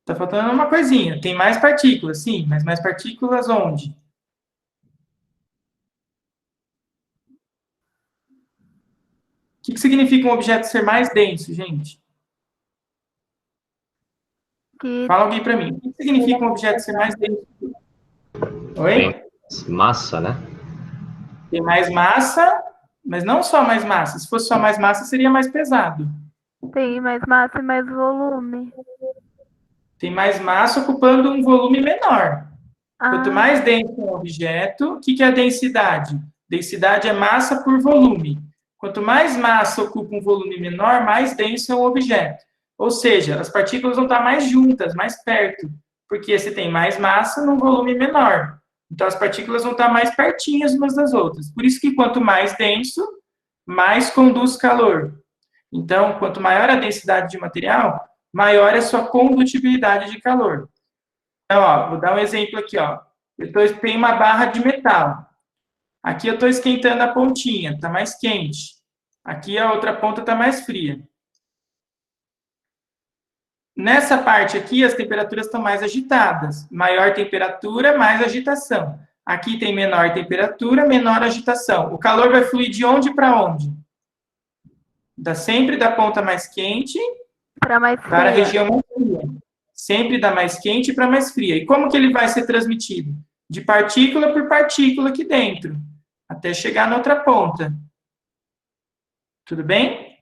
Tá faltando uma coisinha. Tem mais partículas, sim, mas mais partículas onde? O que significa um objeto ser mais denso, gente? Que Fala alguém para mim. O que significa um objeto ser mais denso? Oi? Tem massa, né? Tem mais massa, mas não só mais massa. Se fosse só mais massa, seria mais pesado. tem mais massa e mais volume. Tem mais massa ocupando um volume menor. Quanto Ah, mais denso um objeto, o que é a densidade? Densidade é massa por volume. Quanto mais massa ocupa um volume menor, mais denso é o objeto. Ou seja, as partículas vão estar mais juntas, mais perto, porque você tem mais massa num volume menor. Então, as partículas vão estar mais pertinhas umas das outras. Por isso que quanto mais denso, mais conduz calor. Então, quanto maior a densidade de material, maior é a sua condutibilidade de calor. Então, ó, vou dar um exemplo aqui, ó. Tenho uma barra de metal. Aqui eu estou esquentando a pontinha, está mais quente. Aqui a outra ponta está mais fria. Nessa parte aqui, as temperaturas estão mais agitadas. Maior temperatura, mais agitação. Aqui tem menor temperatura, menor agitação. O calor vai fluir de onde para onde? Sempre da ponta mais quente Para mais para a fria. região mais fria. Sempre da mais quente para mais fria. E como que ele vai ser transmitido? De partícula por partícula aqui dentro, até chegar na outra ponta. Tudo bem?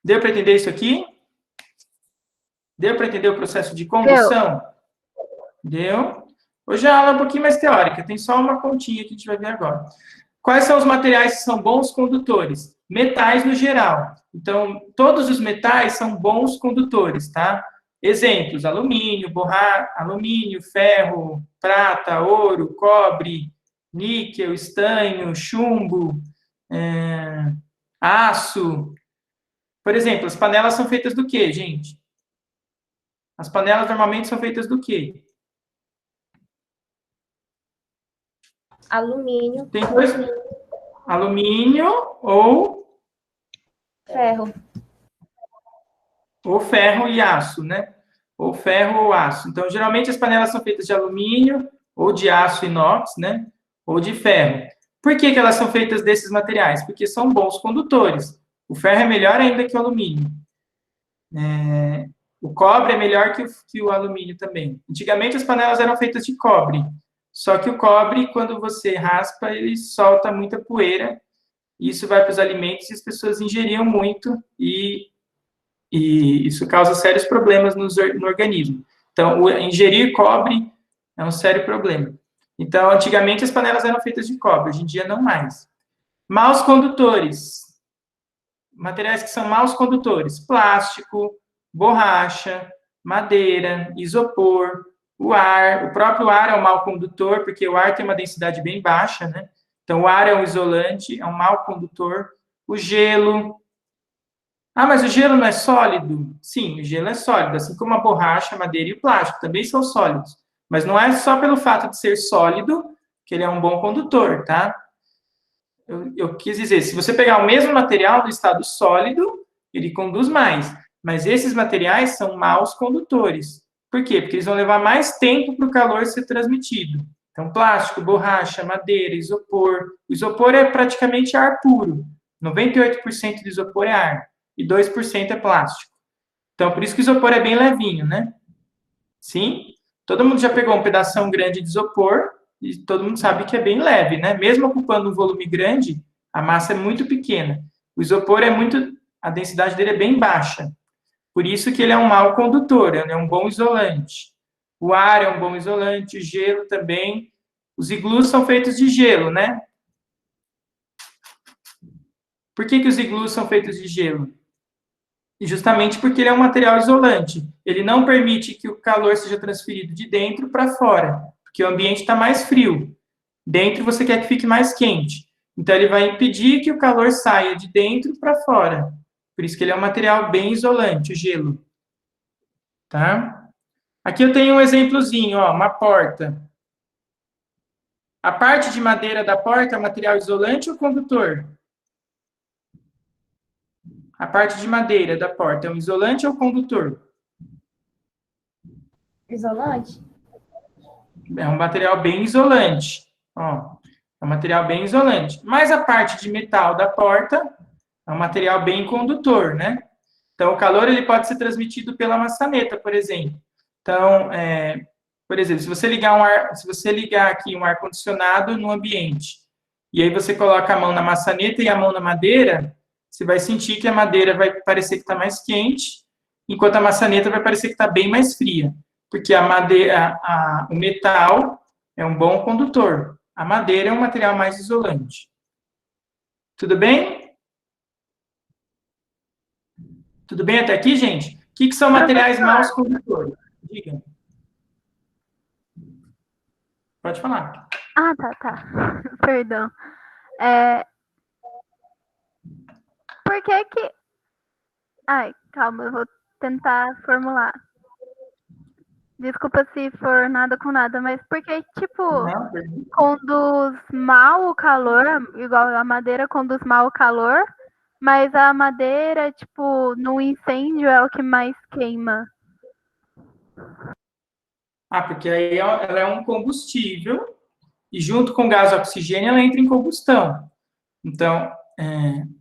Deu para entender isso aqui? Deu para entender o processo de condução? Deu. Hoje a aula é um pouquinho mais teórica, tem só uma continha que a gente vai ver agora. Quais são os materiais que são bons condutores? Metais no geral. Então, todos os metais são bons condutores, tá? Exemplos: alumínio, alumínio, ferro, prata, ouro, cobre, níquel, estanho, chumbo, aço. Por exemplo, as panelas são feitas do quê, gente? As panelas normalmente são feitas do quê? Alumínio. Tem dois: alumínio ou Ferro. ferro e aço, né? Ou ferro ou aço. Então, geralmente as panelas são feitas de alumínio ou de aço inox, né? Ou de ferro. Por que que elas são feitas desses materiais? Porque são bons condutores. O ferro é melhor ainda que o alumínio. O cobre é melhor que o alumínio também. Antigamente as panelas eram feitas de cobre. Só que o cobre, quando você raspa, ele solta muita poeira. E isso vai para os alimentos e as pessoas ingeriam muito e isso causa sérios problemas no organismo. Então, ingerir cobre é um sério problema. Então, antigamente as panelas eram feitas de cobre, hoje em dia não mais. Maus condutores. Materiais que são maus condutores: plástico, borracha, madeira, isopor, o ar. O próprio ar é um mau condutor, porque o ar tem uma densidade bem baixa, né? Então, o ar é um isolante, é um mau condutor. O gelo. Ah, mas o gelo não é sólido? Sim, o gelo é sólido, assim como a borracha, a madeira e o plástico também são sólidos. Mas não é só pelo fato de ser sólido que ele é um bom condutor, tá? Eu quis dizer, se você pegar o mesmo material do estado sólido, ele conduz mais. Mas esses materiais são maus condutores. Por quê? Porque eles vão levar mais tempo para o calor ser transmitido. Então, plástico, borracha, madeira, isopor. O isopor é praticamente ar puro. 98% do isopor é ar. E 2% é plástico. Então, por isso que o isopor é bem levinho, né? Sim? Todo mundo já pegou um pedação grande de isopor e todo mundo sabe que é bem leve, né? Mesmo ocupando um volume grande, a massa é muito pequena. O isopor a densidade dele é bem baixa. Por isso que ele é um mau condutor, ele é um bom isolante. O ar é um bom isolante, o gelo também. Os iglus são feitos de gelo, né? Por que que os iglus são feitos de gelo? Justamente porque ele é um material isolante. Ele não permite que o calor seja transferido de dentro para fora, porque o ambiente está mais frio. Dentro você quer que fique mais quente. Então, ele vai impedir que o calor saia de dentro para fora. Por isso que ele é um material bem isolante, o gelo. Tá? Aqui eu tenho um exemplozinho, ó, uma porta. A parte de madeira da porta é material isolante ou condutor? A parte de madeira da porta é um isolante ou condutor? Isolante? É um material bem isolante. Ó, é um material bem isolante. Mas a parte de metal da porta é um material bem condutor, né? Então, o calor ele pode ser transmitido pela maçaneta, por exemplo. Então, por exemplo, se você ligar aqui um ar-condicionado no ambiente, e aí você coloca a mão na maçaneta e a mão na madeira, você vai sentir que a madeira vai parecer que está mais quente, enquanto a maçaneta vai parecer que está bem mais fria. Porque o metal é um bom condutor. A madeira é um material mais isolante. Tudo bem? Tudo bem até aqui, gente? O que são materiais maus condutores? Diga. Pode falar. Ah, tá. Perdão. Por que que... Ai, calma, eu vou tentar formular. Desculpa se for nada com nada, mas por que, tipo, Não, conduz mal o calor, igual a madeira conduz mal o calor, mas a madeira, tipo, no incêndio é o que mais queima? Ah, porque aí ela é um combustível e junto com gás e oxigênio ela entra em combustão. Então,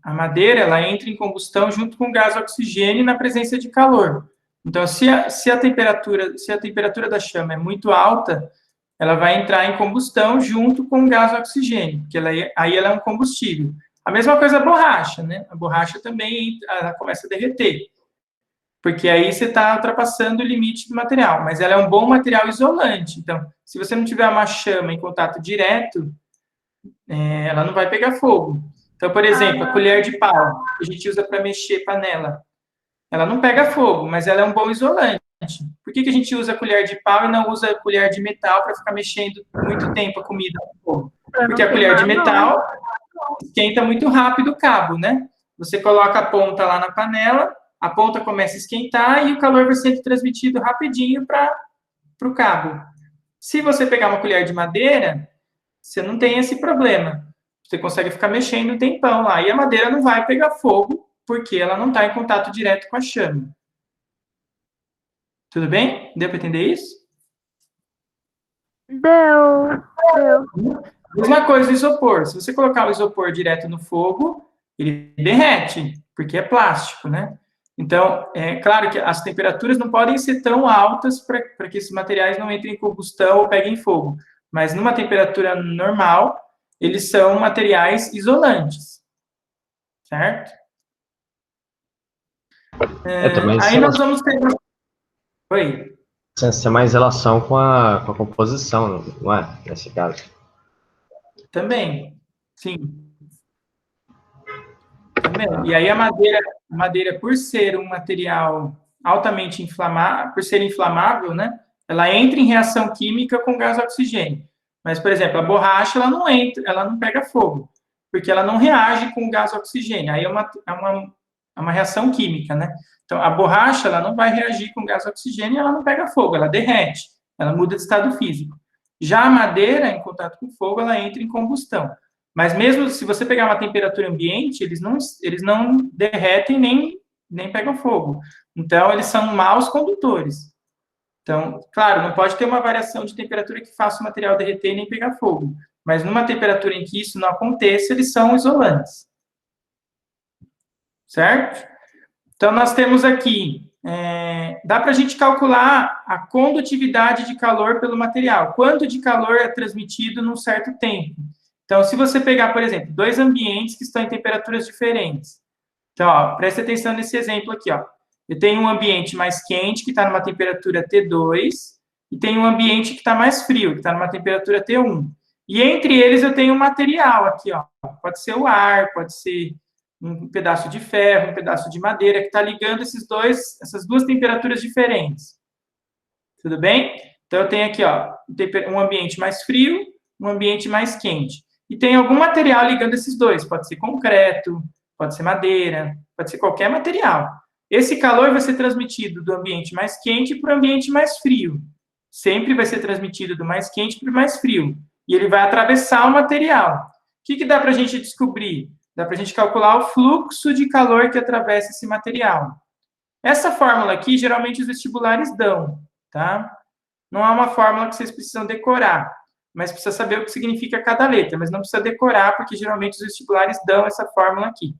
a madeira ela entra em combustão junto com gás e oxigênio na presença de calor. Então, se a temperatura da chama é muito alta, ela vai entrar em combustão junto com gás e oxigênio, porque aí ela é um combustível. A mesma coisa a borracha, né? A borracha também ela começa a derreter, porque aí você está ultrapassando o limite do material, mas ela é um bom material isolante. Então, se você não tiver uma chama em contato direto, ela não vai pegar fogo. Então, por exemplo, a colher de pau, que a gente usa para mexer panela, ela não pega fogo, mas ela é um bom isolante. Por que a gente usa a colher de pau e não usa a colher de metal para ficar mexendo muito tempo a comida no fogo? Porque a colher de metal esquenta muito rápido o cabo, né? Você coloca a ponta lá na panela, a ponta começa a esquentar e o calor vai sendo transmitido rapidinho para o cabo. Se você pegar uma colher de madeira, você não tem esse problema. Você consegue ficar mexendo um tempão lá. E a madeira não vai pegar fogo, porque ela não está em contato direto com a chama. Tudo bem? Deu para entender isso? Deu. Mesma coisa o isopor. Se você colocar o isopor direto no fogo, ele derrete, porque é plástico, né? Então, é claro que as temperaturas não podem ser tão altas para que esses materiais não entrem em combustão ou peguem fogo. Mas numa temperatura normal, eles são materiais isolantes. Certo? Aí nós vamos ter... Oi? Tem mais relação com a composição, não é? Nesse caso. Também, sim. Também. E aí a madeira, por ser um material altamente inflamável, por ser inflamável, né? Ela entra em reação química com gás oxigênio. Mas, por exemplo, a borracha, ela não entra, ela não pega fogo, porque ela não reage com o gás oxigênio. Aí é uma reação química, né? Então, a borracha, ela não vai reagir com gás oxigênio e ela não pega fogo, ela derrete, ela muda de estado físico. Já a madeira, em contato com fogo, ela entra em combustão. Mas mesmo se você pegar uma temperatura ambiente, eles não derretem nem pegam fogo. Então, eles são maus condutores. Então, claro, não pode ter uma variação de temperatura que faça o material derreter e nem pegar fogo. Mas numa temperatura em que isso não aconteça, eles são isolantes. Certo? Então, nós temos aqui, dá para a gente calcular a condutividade de calor pelo material. Quanto de calor é transmitido num certo tempo. Então, se você pegar, por exemplo, dois ambientes que estão em temperaturas diferentes. Então, ó, preste atenção nesse exemplo aqui, ó. Eu tenho um ambiente mais quente, que está numa temperatura T2, e tenho um ambiente que está mais frio, que está numa temperatura T1. E entre eles eu tenho um material aqui, ó. Pode ser o ar, pode ser um pedaço de ferro, um pedaço de madeira, que está ligando essas duas temperaturas diferentes. Tudo bem? Então, eu tenho aqui, ó, um ambiente mais frio, um ambiente mais quente. E tem algum material ligando esses dois. Pode ser concreto, pode ser madeira, pode ser qualquer material. Esse calor vai ser transmitido do ambiente mais quente para o ambiente mais frio. Sempre vai ser transmitido do mais quente para o mais frio. E ele vai atravessar o material. O que dá para a gente descobrir? Dá para a gente calcular o fluxo de calor que atravessa esse material. Essa fórmula aqui, geralmente, os vestibulares dão, tá? Não é uma fórmula que vocês precisam decorar, mas precisa saber o que significa cada letra, mas não precisa decorar, porque geralmente os vestibulares dão essa fórmula aqui.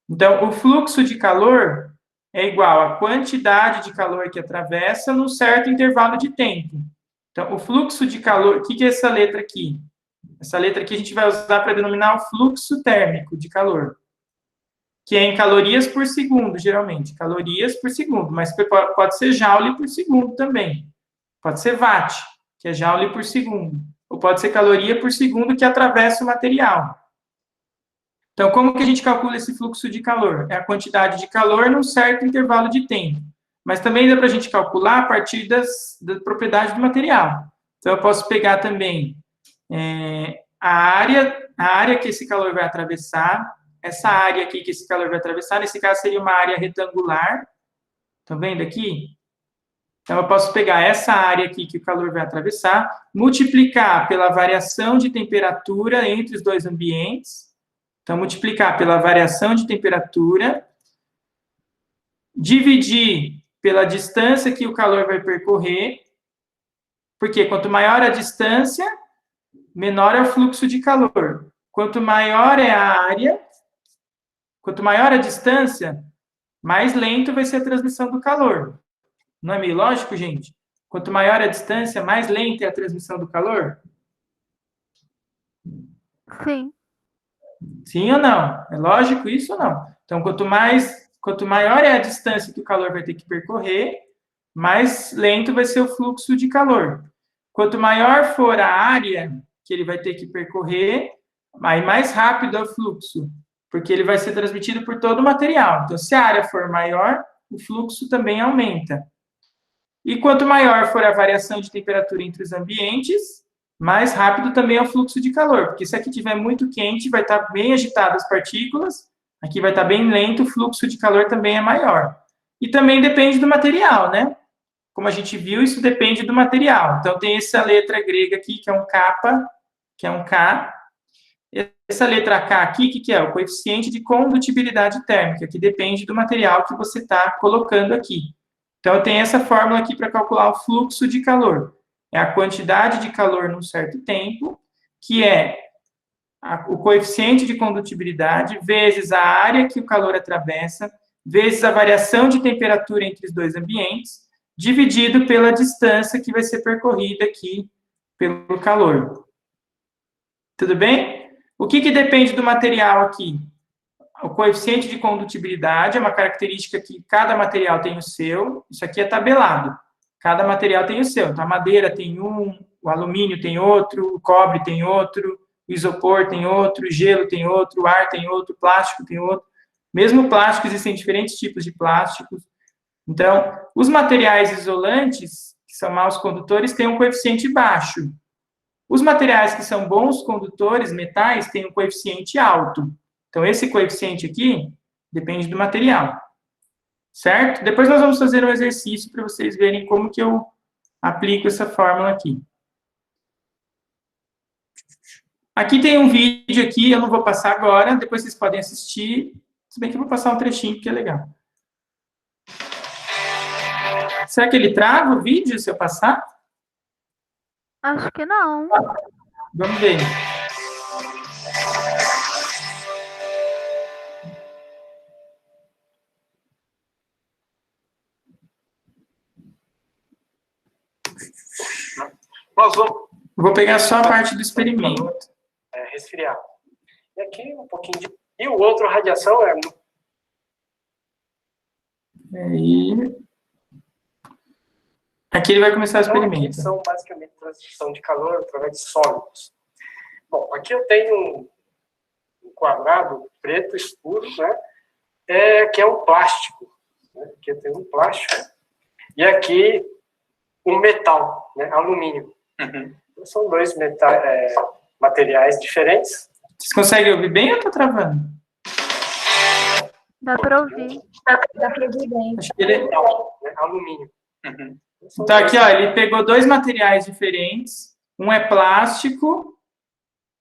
Então, o fluxo de calor é igual à quantidade de calor que atravessa num certo intervalo de tempo. Então, o fluxo de calor, o que é essa letra aqui? Essa letra aqui a gente vai usar para denominar o fluxo térmico de calor, que é em calorias por segundo, geralmente. Calorias por segundo, mas pode ser joule por segundo também. Pode ser watt, que é joule por segundo. Ou pode ser caloria por segundo que atravessa o material. Então, como que a gente calcula esse fluxo de calor? É a quantidade de calor num certo intervalo de tempo. Mas também dá para a gente calcular a partir da propriedade do material. Então, eu posso pegar também a área que esse calor vai atravessar, essa área aqui que esse calor vai atravessar, nesse caso seria uma área retangular. Estão vendo aqui? Então, eu posso pegar essa área aqui que o calor vai atravessar, multiplicar pela variação de temperatura entre os dois ambientes. Então, multiplicar pela variação de temperatura, dividir pela distância que o calor vai percorrer, Porque quanto maior a distância, menor é o fluxo de calor. Quanto maior é a área, quanto maior a distância, mais lento vai ser a transmissão do calor. Não é meio lógico, gente? Quanto maior a distância, mais lenta é a transmissão do calor? Sim. Sim ou não? É lógico isso ou não? Então, quanto maior é a distância que o calor vai ter que percorrer, mais lento vai ser o fluxo de calor. Quanto maior for a área que ele vai ter que percorrer, aí mais rápido é o fluxo, porque ele vai ser transmitido por todo o material. Então, se a área for maior, o fluxo também aumenta. E quanto maior for a variação de temperatura entre os ambientes, mais rápido também é o fluxo de calor, porque se aqui estiver muito quente, vai estar bem agitado as partículas, aqui vai estar bem lento, o fluxo de calor também é maior. E também depende do material, né? Como a gente viu, isso depende do material. Então, tem essa letra grega aqui, que é um kappa, que é um K. Essa letra K aqui, o que é? O coeficiente de condutibilidade térmica, que depende do material que você está colocando aqui. Então, tem essa fórmula aqui para calcular o fluxo de calor. É a quantidade de calor num certo tempo, que é o coeficiente de condutibilidade, vezes a área que o calor atravessa, vezes a variação de temperatura entre os dois ambientes, dividido pela distância que vai ser percorrida aqui pelo calor. Tudo bem? O que depende do material aqui? O coeficiente de condutibilidade é uma característica que cada material tem o seu. Isso aqui é tabelado. Cada material tem o seu. Então, a madeira tem um, o alumínio tem outro, o cobre tem outro, o isopor tem outro, o gelo tem outro, o ar tem outro, o plástico tem outro. Mesmo plástico, existem diferentes tipos de plásticos. Então, os materiais isolantes, que são maus condutores, têm um coeficiente baixo. Os materiais que são bons condutores, metais, têm um coeficiente alto. Então, esse coeficiente aqui depende do material. Certo? Depois nós vamos fazer um exercício para vocês verem como que eu aplico essa fórmula aqui. Aqui tem um vídeo aqui, eu não vou passar agora, depois vocês podem assistir. Se bem que eu vou passar um trechinho, porque é legal. Será que ele trava o vídeo se eu passar? Acho que não. Vamos ver. Nós vamos Vou pegar só a parte do experimento. resfriar. E aqui um pouquinho de... E o outro, radiação, é... Aí... Aqui ele vai começar o Então, aqui experimento. são basicamente transmissão de calor através de sólidos. Bom, aqui eu tenho um quadrado preto escuro, né? Que é um plástico. Né? Aqui eu tenho um plástico. E aqui um metal, né? Alumínio. Uhum. Então, são dois materiais diferentes. Vocês conseguem ouvir bem ou eu tô travando? Dá para ouvir. Dá para ouvir bem. Acho que ele... Metal, né? Alumínio. Uhum. Então, aqui, ó, ele pegou dois materiais diferentes. Um é plástico,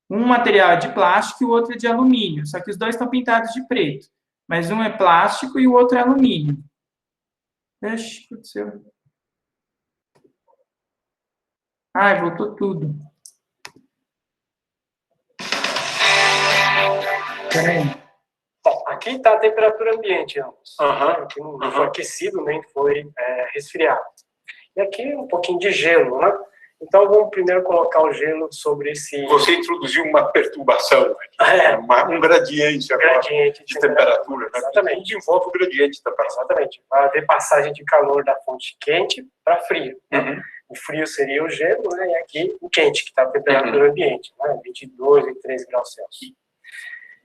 um material é de plástico e o outro é de alumínio. Só que os dois estão pintados de preto. Mas um é plástico e o outro é alumínio. Ixi, o que aconteceu? Ai, voltou tudo. Peraí. Bom, aqui está a temperatura ambiente, ambos. Aqui não foi aquecido, nem foi resfriado. E aqui um pouquinho de gelo, né? Então, vamos primeiro colocar o gelo sobre esse... Você introduziu uma perturbação, um gradiente agora de temperatura. Né? Exatamente. Tudo envolve o gradiente da temperatura. Exatamente. Vai haver passagem de calor da fonte quente para frio. Uhum. O frio seria o gelo, né? E aqui o quente, que está a temperatura ambiente, né? 22, 23 graus Celsius.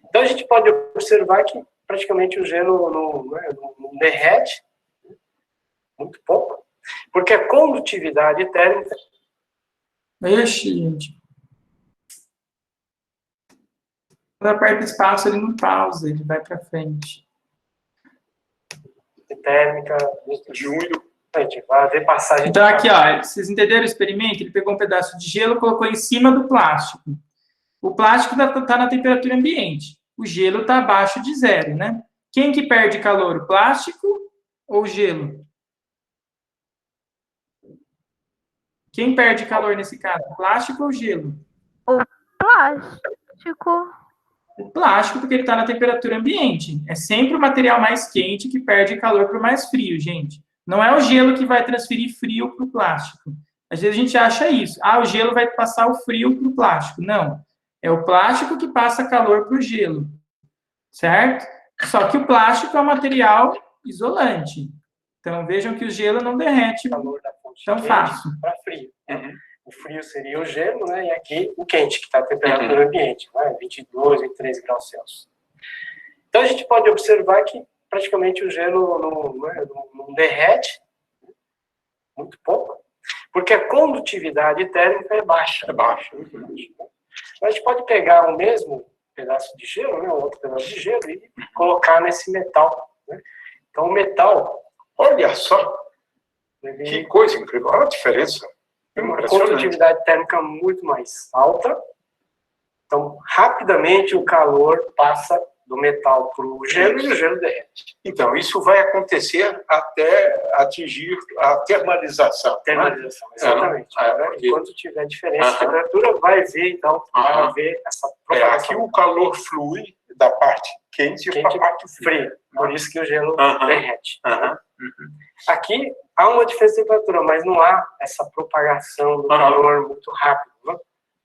Então, a gente pode observar que praticamente o gelo não derrete, muito pouco, porque a condutividade térmica... Ixi, gente. Quando aperta espaço, ele não pausa, ele vai para frente. Térmica De úmido. vai haver passagem... Então, aqui, ó, vocês entenderam o experimento? Ele pegou um pedaço de gelo e colocou em cima do plástico. O plástico está na temperatura ambiente. O gelo está abaixo de zero, né? Quem que perde calor, o plástico ou o gelo? Quem perde calor nesse caso? Plástico ou gelo? Plástico. O plástico, porque ele está na temperatura ambiente. É sempre o material mais quente que perde calor para o mais frio, gente. Não é o gelo que vai transferir frio para o plástico. Às vezes a gente acha isso. O gelo vai passar o frio para o plástico. Não. É o plástico que passa calor para o gelo. Certo? Só que o plástico é um material isolante. Então, vejam que o gelo não derrete tão fácil. Para frio. O frio seria o gelo, né? E aqui o quente, que está a temperatura ambiente, né? 22 e 13 graus Celsius. Então, a gente pode observar que praticamente o gelo não derrete, muito pouco, porque a condutividade térmica é baixa. A gente pode pegar o mesmo pedaço de gelo, né? Outro pedaço de gelo e colocar nesse metal. Né? Então, o metal... Olha só, que coisa incrível. Olha a diferença. Uma condutividade térmica muito mais alta. Então, rapidamente o calor passa do metal para o gelo e o gelo derrete. Então, isso vai acontecer até atingir a termalização. Termalização, exatamente. Enquanto tiver diferença de temperatura, vai haver, então, vai haver essa propagação. Aqui o calor flui da parte quente para a parte fria. Por isso que o gelo derrete. Aqui há uma diferença de temperatura, mas não há essa propagação do calor muito rápido, né?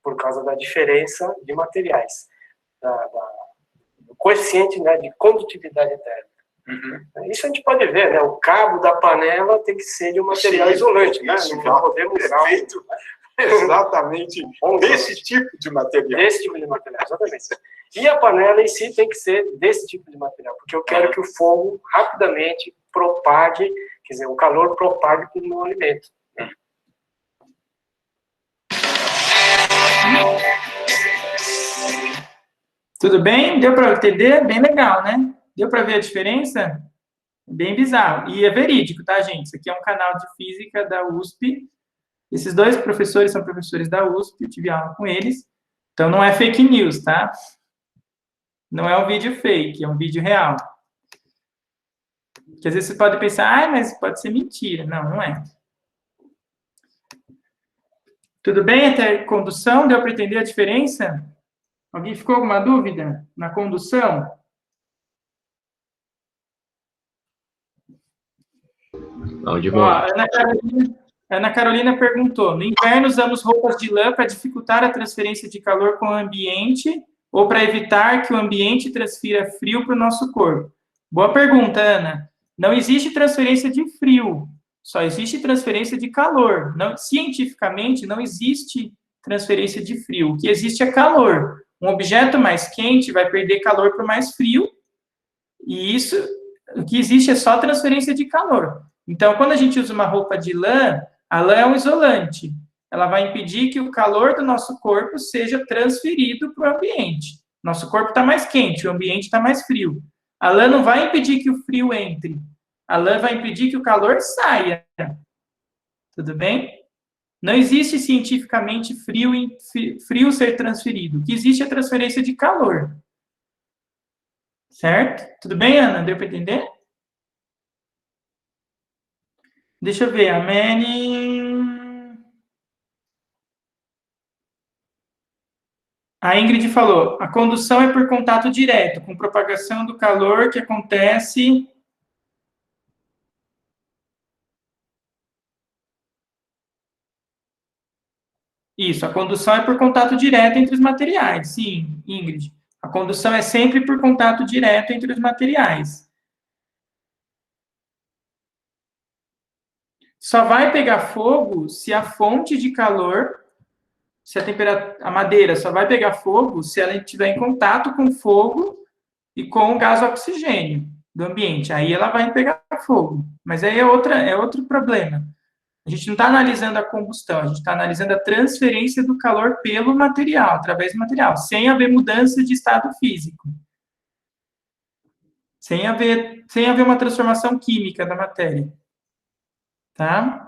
Por causa da diferença de materiais, do coeficiente, né, de condutividade térmica. Isso a gente pode ver, né? O cabo da panela tem que ser de um material isolante, né? Não podemos usar feito exatamente desse tipo de material. Desse tipo de material, exatamente. E a panela em si tem que ser desse tipo de material, porque eu quero que o fogo rapidamente propague, quer dizer, o calor propague para o meu alimento. Tudo bem? Deu para entender? Bem legal, né? Deu para ver a diferença? Bem bizarro. E é verídico, tá, gente? Isso aqui é um canal de física da USP. Esses dois professores são professores da USP, eu tive aula com eles. Então, não é fake news, tá? Não é um vídeo fake, é um vídeo real. Porque às vezes você pode pensar, mas pode ser mentira. Não, não é. Tudo bem até condução? Deu para entender a diferença? Alguém ficou com alguma dúvida na condução? Não, de boa. Ana Carolina perguntou, no inverno usamos roupas de lã para dificultar a transferência de calor com o ambiente ou para evitar que o ambiente transfira frio para o nosso corpo? Boa pergunta, Ana. Não existe transferência de frio, só existe transferência de calor. Não, cientificamente, não existe transferência de frio. O que existe é calor. Um objeto mais quente vai perder calor para o mais frio, e isso, o que existe é só transferência de calor. Então, quando a gente usa uma roupa de lã, a lã é um isolante. Ela vai impedir que o calor do nosso corpo seja transferido para o ambiente. Nosso corpo está mais quente, o ambiente está mais frio. A lã não vai impedir que o frio entre. A lã vai impedir que o calor saia. Tudo bem? Não existe cientificamente frio ser transferido. O que existe é transferência de calor. Certo? Tudo bem, Ana? Deu para entender? Deixa eu ver. A Manny... A Ingrid falou, a condução é por contato direto, com propagação do calor que acontece... Isso, a condução é por contato direto entre os materiais. Sim, Ingrid. A condução é sempre por contato direto entre os materiais. Só vai pegar fogo se a fonte de calor, se a madeira só vai pegar fogo se ela estiver em contato com fogo e com o gás oxigênio do ambiente. Aí ela vai pegar fogo. Mas aí é outro problema. A gente não está analisando a combustão, a gente está analisando a transferência do calor pelo material, através do material, sem haver mudança de estado físico. Sem haver uma transformação química da matéria. Tá?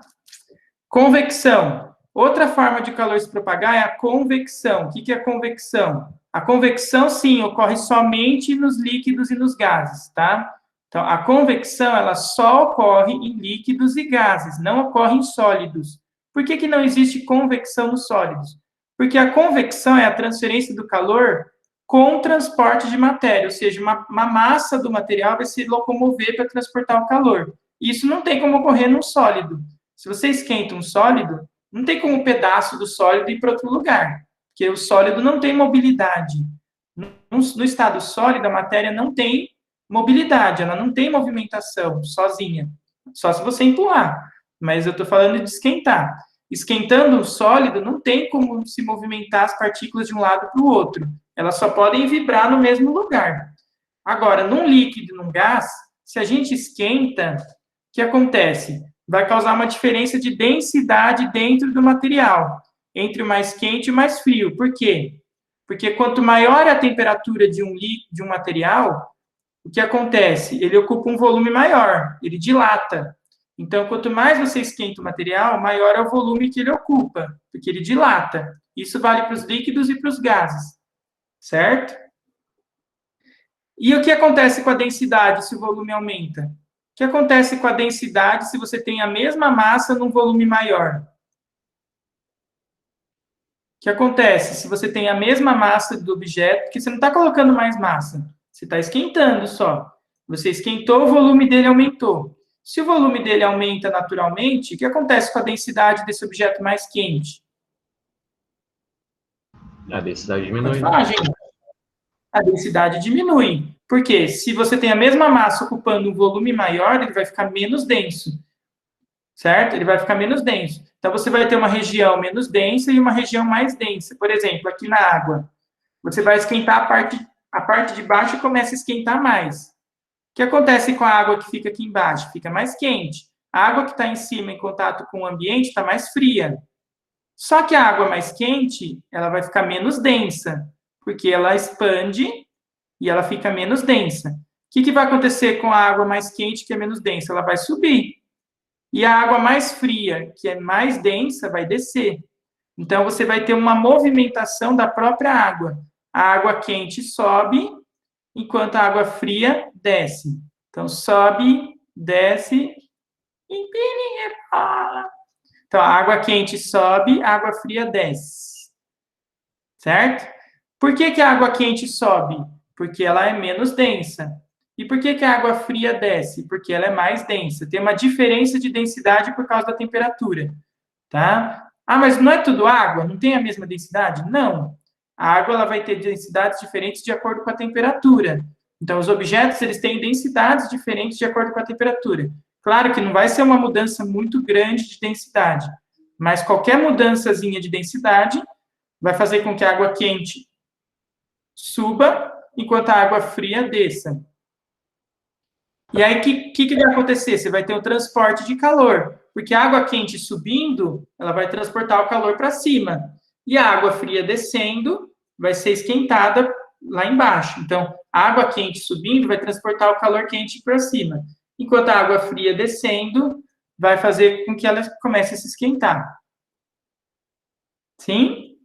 Convecção. Outra forma de calor se propagar é a convecção. O que é a convecção? A convecção, sim, ocorre somente nos líquidos e nos gases, tá? Então, a convecção, ela só ocorre em líquidos e gases, não ocorre em sólidos. Por que que não existe convecção nos sólidos? Porque a convecção é a transferência do calor com transporte de matéria, ou seja, uma massa do material vai se locomover para transportar o calor. Isso não tem como ocorrer num sólido. Se você esquenta um sólido, não tem como um pedaço do sólido ir para outro lugar, porque o sólido não tem mobilidade. No estado sólido, a matéria não tem mobilidade, ela não tem movimentação sozinha, só se você empurrar. Mas eu estou falando de esquentar. Esquentando o sólido, não tem como se movimentar as partículas de um lado para o outro. Elas só podem vibrar no mesmo lugar. Agora, num líquido, num gás, se a gente esquenta, o que acontece? Vai causar uma diferença de densidade dentro do material, entre o mais quente e o mais frio. Por quê? Porque quanto maior a temperatura de um material, o que acontece? Ele ocupa um volume maior, ele dilata. Então, quanto mais você esquenta o material, maior é o volume que ele ocupa, porque ele dilata. Isso vale para os líquidos e para os gases, certo? E o que acontece com a densidade se o volume aumenta? O que acontece com a densidade se você tem a mesma massa num volume maior? O que acontece se você tem a mesma massa do objeto, porque você não está colocando mais massa, você está esquentando só. Você esquentou, o volume dele aumentou. Se o volume dele aumenta naturalmente, o que acontece com a densidade desse objeto mais quente? A densidade diminui. A densidade diminui. Por quê? Se você tem a mesma massa ocupando um volume maior, ele vai ficar menos denso. Certo? Ele vai ficar menos denso. Então, você vai ter uma região menos densa e uma região mais densa. Por exemplo, aqui na água, você vai esquentar a parte de baixo e começa a esquentar mais. O que acontece com a água que fica aqui embaixo? Fica mais quente. A água que está em cima, em contato com o ambiente, está mais fria. Só que a água mais quente, ela vai ficar menos densa, porque ela expande e ela fica menos densa. O que vai acontecer com a água mais quente, que é menos densa? Ela vai subir. E a água mais fria, que é mais densa, vai descer. Então, você vai ter uma movimentação da própria água. A água quente sobe, enquanto a água fria desce. Então, sobe, desce, empina e rebola. Então, a água quente sobe, a água fria desce. Certo? Por que a água quente sobe? Porque ela é menos densa. E por que a água fria desce? Porque ela é mais densa. Tem uma diferença de densidade por causa da temperatura. Tá? Ah, mas não é tudo água? Não tem a mesma densidade? Não. A água ela vai ter densidades diferentes de acordo com a temperatura. Então, os objetos eles têm densidades diferentes de acordo com a temperatura. Claro que não vai ser uma mudança muito grande de densidade, mas qualquer mudançazinha de densidade vai fazer com que a água quente suba, enquanto a água fria desça. E aí, o que vai acontecer? Você vai ter o transporte de calor, porque a água quente subindo, ela vai transportar o calor para cima. E a água fria descendo vai ser esquentada lá embaixo. Então, a água quente subindo vai transportar o calor quente para cima. Enquanto a água fria descendo vai fazer com que ela comece a se esquentar. Sim?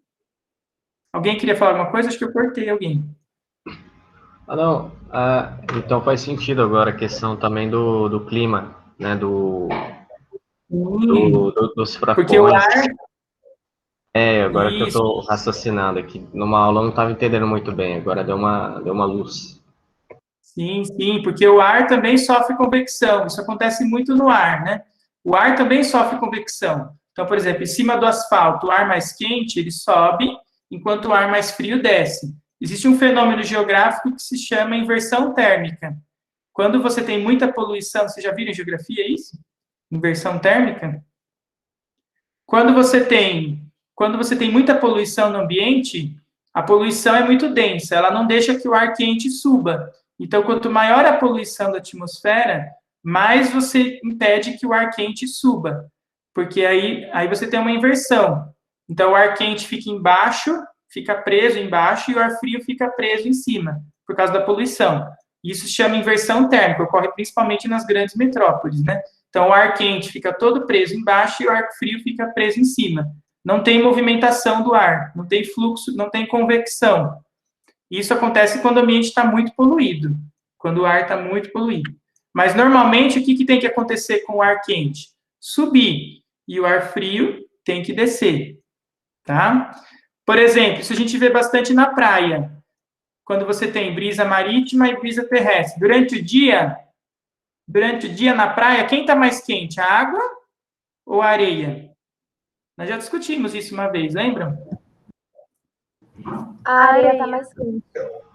Alguém queria falar alguma coisa? Acho que eu cortei alguém. Não. Então faz sentido agora a questão também do clima, né? Dos fracões. Porque o ar... Agora que eu estou raciocinando aqui. Numa aula eu não estava entendendo muito bem, agora deu uma luz. Sim, porque o ar também sofre convecção. Isso acontece muito no ar, né? O ar também sofre convecção. Então, por exemplo, em cima do asfalto, o ar mais quente, ele sobe, enquanto o ar mais frio desce. Existe um fenômeno geográfico que se chama inversão térmica. Quando você tem muita poluição, vocês já viram em geografia isso? Inversão térmica? Quando você tem muita poluição no ambiente, a poluição é muito densa, ela não deixa que o ar quente suba. Então, quanto maior a poluição da atmosfera, mais você impede que o ar quente suba. Porque aí você tem uma inversão. Então, o ar quente fica embaixo, fica preso embaixo, e o ar frio fica preso em cima, por causa da poluição. Isso se chama inversão térmica, ocorre principalmente nas grandes metrópoles, né? Então, o ar quente fica todo preso embaixo e o ar frio fica preso em cima. Não tem movimentação do ar, não tem fluxo, não tem convecção. Isso acontece quando o ambiente está muito poluído, quando o ar está muito poluído. Mas, normalmente, o que tem que acontecer com o ar quente? Subir, e o ar frio tem que descer, tá? Por exemplo, isso a gente vê bastante na praia, quando você tem brisa marítima e brisa terrestre. Durante o dia na praia, quem está mais quente, a água ou a areia? Nós já discutimos isso uma vez, lembram? A areia está mais quente.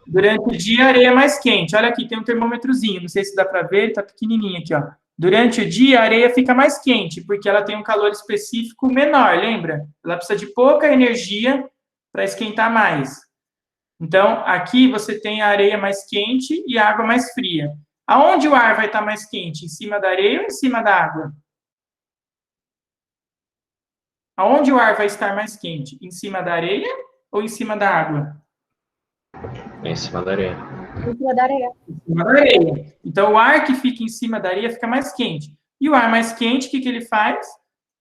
Durante o dia, a areia é mais quente. Olha aqui, tem um termômetrozinho, não sei se dá para ver, está pequenininho aqui, ó. Durante o dia, a areia fica mais quente, porque ela tem um calor específico menor, lembra? Ela precisa de pouca energia para esquentar mais. Então, aqui você tem a areia mais quente e a água mais fria. Aonde o ar vai estar mais quente? Em cima da areia ou em cima da água? Aonde o ar vai estar mais quente? Em cima da areia ou em cima da água? Em cima da areia. Em cima da areia. Em cima da areia. Então, o ar que fica em cima da areia fica mais quente. E o ar mais quente, o que ele faz?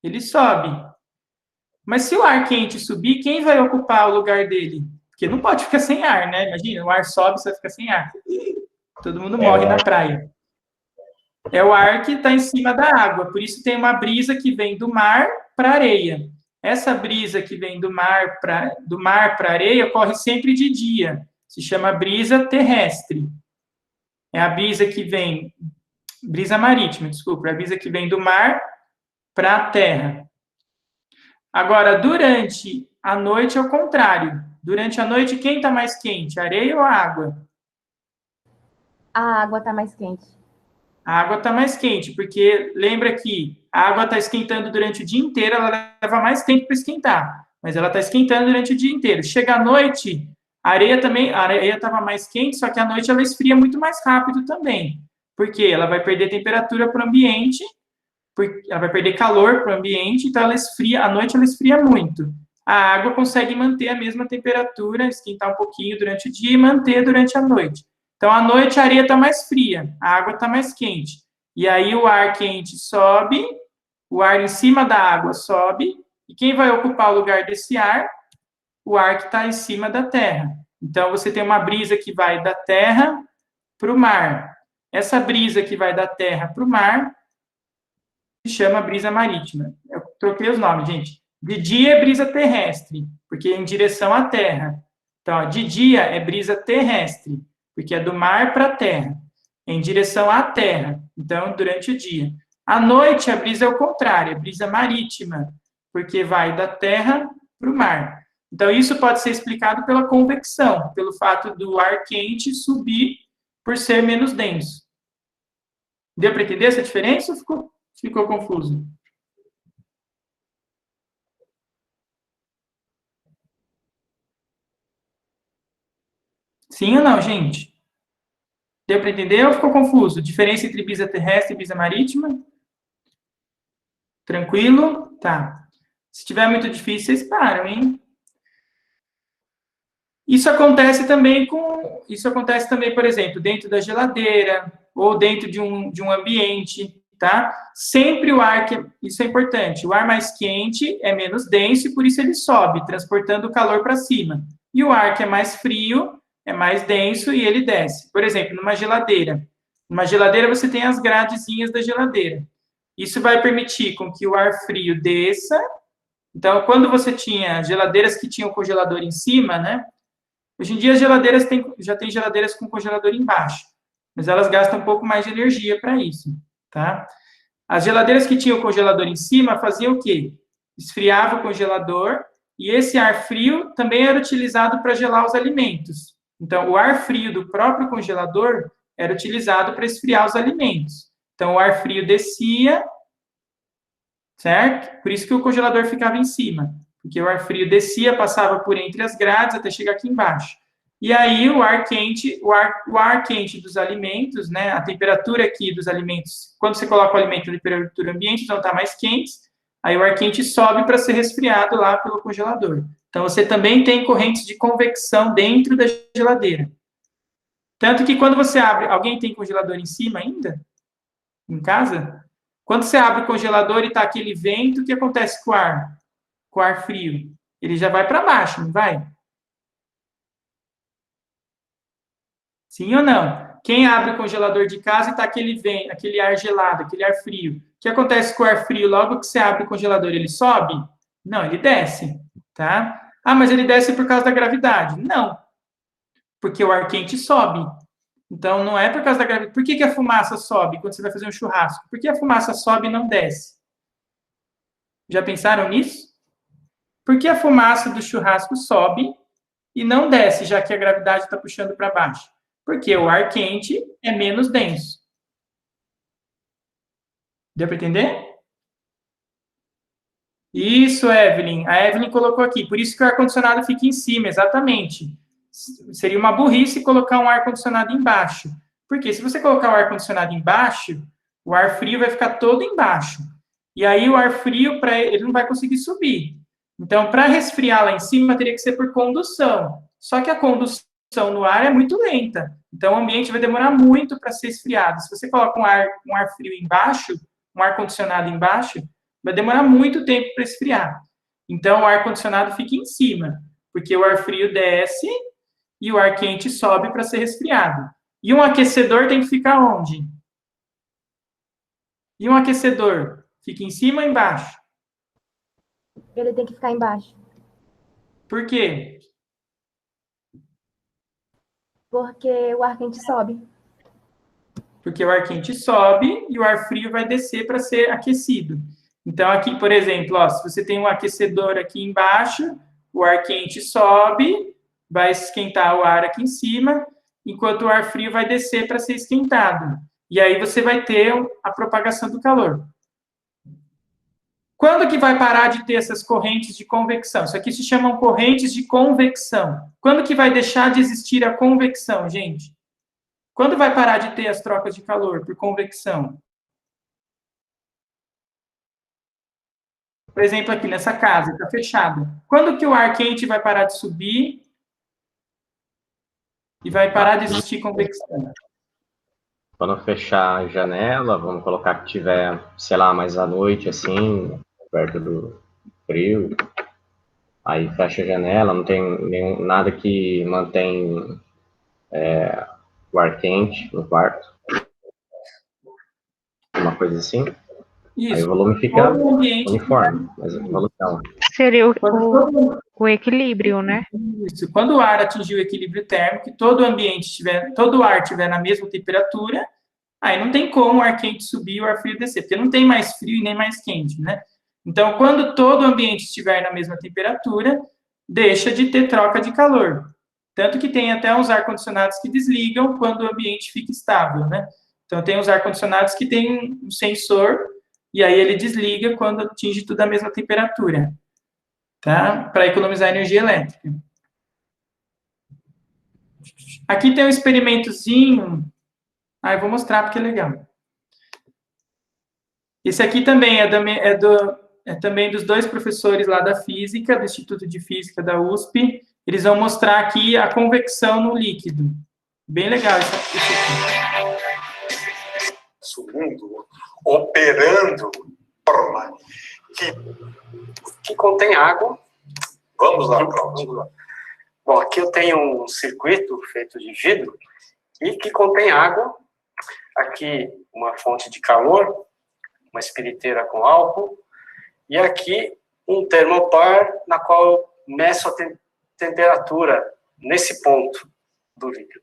Ele sobe. Mas se o ar quente subir, quem vai ocupar o lugar dele? Porque não pode ficar sem ar, né? Imagina, o ar sobe, você vai ficar sem ar. Todo mundo morre na praia. É o ar que está em cima da água. Por isso tem uma brisa que vem do mar para a areia. Essa brisa que vem do mar para a areia ocorre sempre de dia. Se chama brisa terrestre. É a brisa que vem... Brisa marítima, desculpa. É a brisa que vem do mar para a terra. Agora, durante a noite é o contrário. Durante a noite, quem está mais quente? A areia ou a água? A água está mais quente. A água está mais quente, porque lembra que a água está esquentando durante o dia inteiro, ela leva mais tempo para esquentar, mas ela está esquentando durante o dia inteiro. Chega à noite, a areia estava mais quente, só que à noite ela esfria muito mais rápido também, porque ela vai perder temperatura para o ambiente, ela vai perder calor para o ambiente, então ela esfria, à noite ela esfria muito. A água consegue manter a mesma temperatura, esquentar um pouquinho durante o dia e manter durante a noite. Então, à noite, a areia está mais fria, a água está mais quente. E aí, o ar quente sobe, o ar em cima da água sobe, e quem vai ocupar o lugar desse ar? O ar que está em cima da terra. Então, você tem uma brisa que vai da terra para o mar. Essa brisa que vai da terra para o mar se chama brisa marítima. Eu troquei os nomes, gente. De dia é brisa terrestre, porque é em direção à terra. Então, ó, de dia é brisa terrestre, porque é do mar para a terra, em direção à terra, então, durante o dia. À noite, a brisa é o contrário, é brisa marítima, porque vai da terra para o mar. Então, isso pode ser explicado pela convecção, pelo fato do ar quente subir por ser menos denso. Deu para entender essa diferença ou ficou confuso? Sim ou não, gente? Deu para entender ou ficou confuso? Diferença entre brisa terrestre e brisa marítima? Tranquilo? Tá. Se estiver muito difícil, vocês param, hein? Isso acontece também, por exemplo, dentro da geladeira ou dentro de um ambiente, tá? Sempre o ar, isso é importante, o ar mais quente é menos denso e por isso ele sobe, transportando o calor para cima. E o ar que é mais frio é mais denso e ele desce. Por exemplo, numa geladeira você tem as gradezinhas da geladeira. Isso vai permitir com que o ar frio desça. Então, quando você tinha geladeiras que tinham congelador em cima, né? Hoje em dia as geladeiras já tem geladeiras com congelador embaixo, mas elas gastam um pouco mais de energia para isso, tá? As geladeiras que tinham congelador em cima faziam o quê? Esfriava o congelador e esse ar frio também era utilizado para gelar os alimentos. Então, o ar frio do próprio congelador era utilizado para esfriar os alimentos. Então, o ar frio descia, certo? Por isso que o congelador ficava em cima, porque o ar frio descia, passava por entre as grades até chegar aqui embaixo. E aí, o ar quente dos alimentos, né? A temperatura aqui dos alimentos, quando você coloca o alimento na temperatura ambiente, então está mais quente, aí o ar quente sobe para ser resfriado lá pelo congelador. Então, você também tem correntes de convecção dentro da geladeira. Tanto que quando você abre... Alguém tem congelador em cima ainda? Em casa? Quando você abre o congelador e está aquele vento, o que acontece com o ar? Com o ar frio? Ele já vai para baixo, não vai? Sim ou não? Quem abre o congelador de casa e está aquele ar gelado, aquele ar frio. O que acontece com o ar frio? Logo que você abre o congelador, ele sobe? Não, ele desce, tá? Ah, mas ele desce por causa da gravidade. Não, porque o ar quente sobe. Então, não é por causa da gravidade. Por que a fumaça sobe quando você vai fazer um churrasco? Por que a fumaça sobe e não desce? Já pensaram nisso? Por que a fumaça do churrasco sobe e não desce, já que a gravidade está puxando para baixo? Porque o ar quente é menos denso. Deu para entender? Isso, Evelyn. A Evelyn colocou aqui. Por isso que o ar-condicionado fica em cima, exatamente. Seria uma burrice colocar um ar-condicionado embaixo. Porque se você colocar o ar-condicionado embaixo, o ar frio vai ficar todo embaixo. E aí o ar frio, ele não vai conseguir subir. Então, para resfriar lá em cima, teria que ser por condução. Só que a condução no ar é muito lenta. Então, o ambiente vai demorar muito para ser esfriado. Se você coloca um ar frio embaixo, um ar-condicionado embaixo, vai demorar muito tempo para esfriar. Então, o ar-condicionado fica em cima, porque o ar frio desce e o ar quente sobe para ser resfriado. E um aquecedor tem que ficar onde? E um aquecedor fica em cima ou embaixo? Ele tem que ficar embaixo. Por quê? Porque o ar quente sobe. Porque o ar quente sobe e o ar frio vai descer para ser aquecido. Então, aqui, por exemplo, ó, se você tem um aquecedor aqui embaixo, o ar quente sobe, vai esquentar o ar aqui em cima, enquanto o ar frio vai descer para ser esquentado. E aí você vai ter a propagação do calor. Quando que vai parar de ter essas correntes de convecção? Isso aqui se chamam correntes de convecção. Quando que vai deixar de existir a convecção, gente? Quando vai parar de ter as trocas de calor por convecção? Por exemplo, aqui nessa casa, está fechada. Quando que o ar quente vai parar de subir e vai parar de existir convecção? Quando fechar a janela, vamos colocar que tiver, sei lá, mais à noite, assim, perto do frio. Aí fecha a janela, não tem nada que mantém o ar quente no quarto. Uma coisa assim. Isso. Aí o volume fica uniforme, mas a evolução. Seria o equilíbrio, né? Isso. Quando o ar atingir o equilíbrio térmico, todo o ar estiver na mesma temperatura, aí não tem como o ar quente subir e o ar frio descer, porque não tem mais frio e nem mais quente, né? Então, quando todo o ambiente estiver na mesma temperatura, deixa de ter troca de calor. Tanto que tem até uns ar-condicionados que desligam quando o ambiente fica estável, né? Então, tem os ar-condicionados que tem um sensor, e aí ele desliga quando atinge tudo a mesma temperatura, tá? Para economizar energia elétrica. Aqui tem um experimentozinho. Eu vou mostrar porque é legal. Esse aqui também é também dos dois professores lá da física, do Instituto de Física da USP. Eles vão mostrar aqui a convecção no líquido. Bem legal isso aqui. Segundo, operando forma Que contém água. Vamos lá, pronto. Bom, aqui eu tenho um circuito feito de vidro e que contém água. Aqui uma fonte de calor, uma espiriteira com álcool, e aqui um termopar na qual eu meço a temperatura nesse ponto do líquido.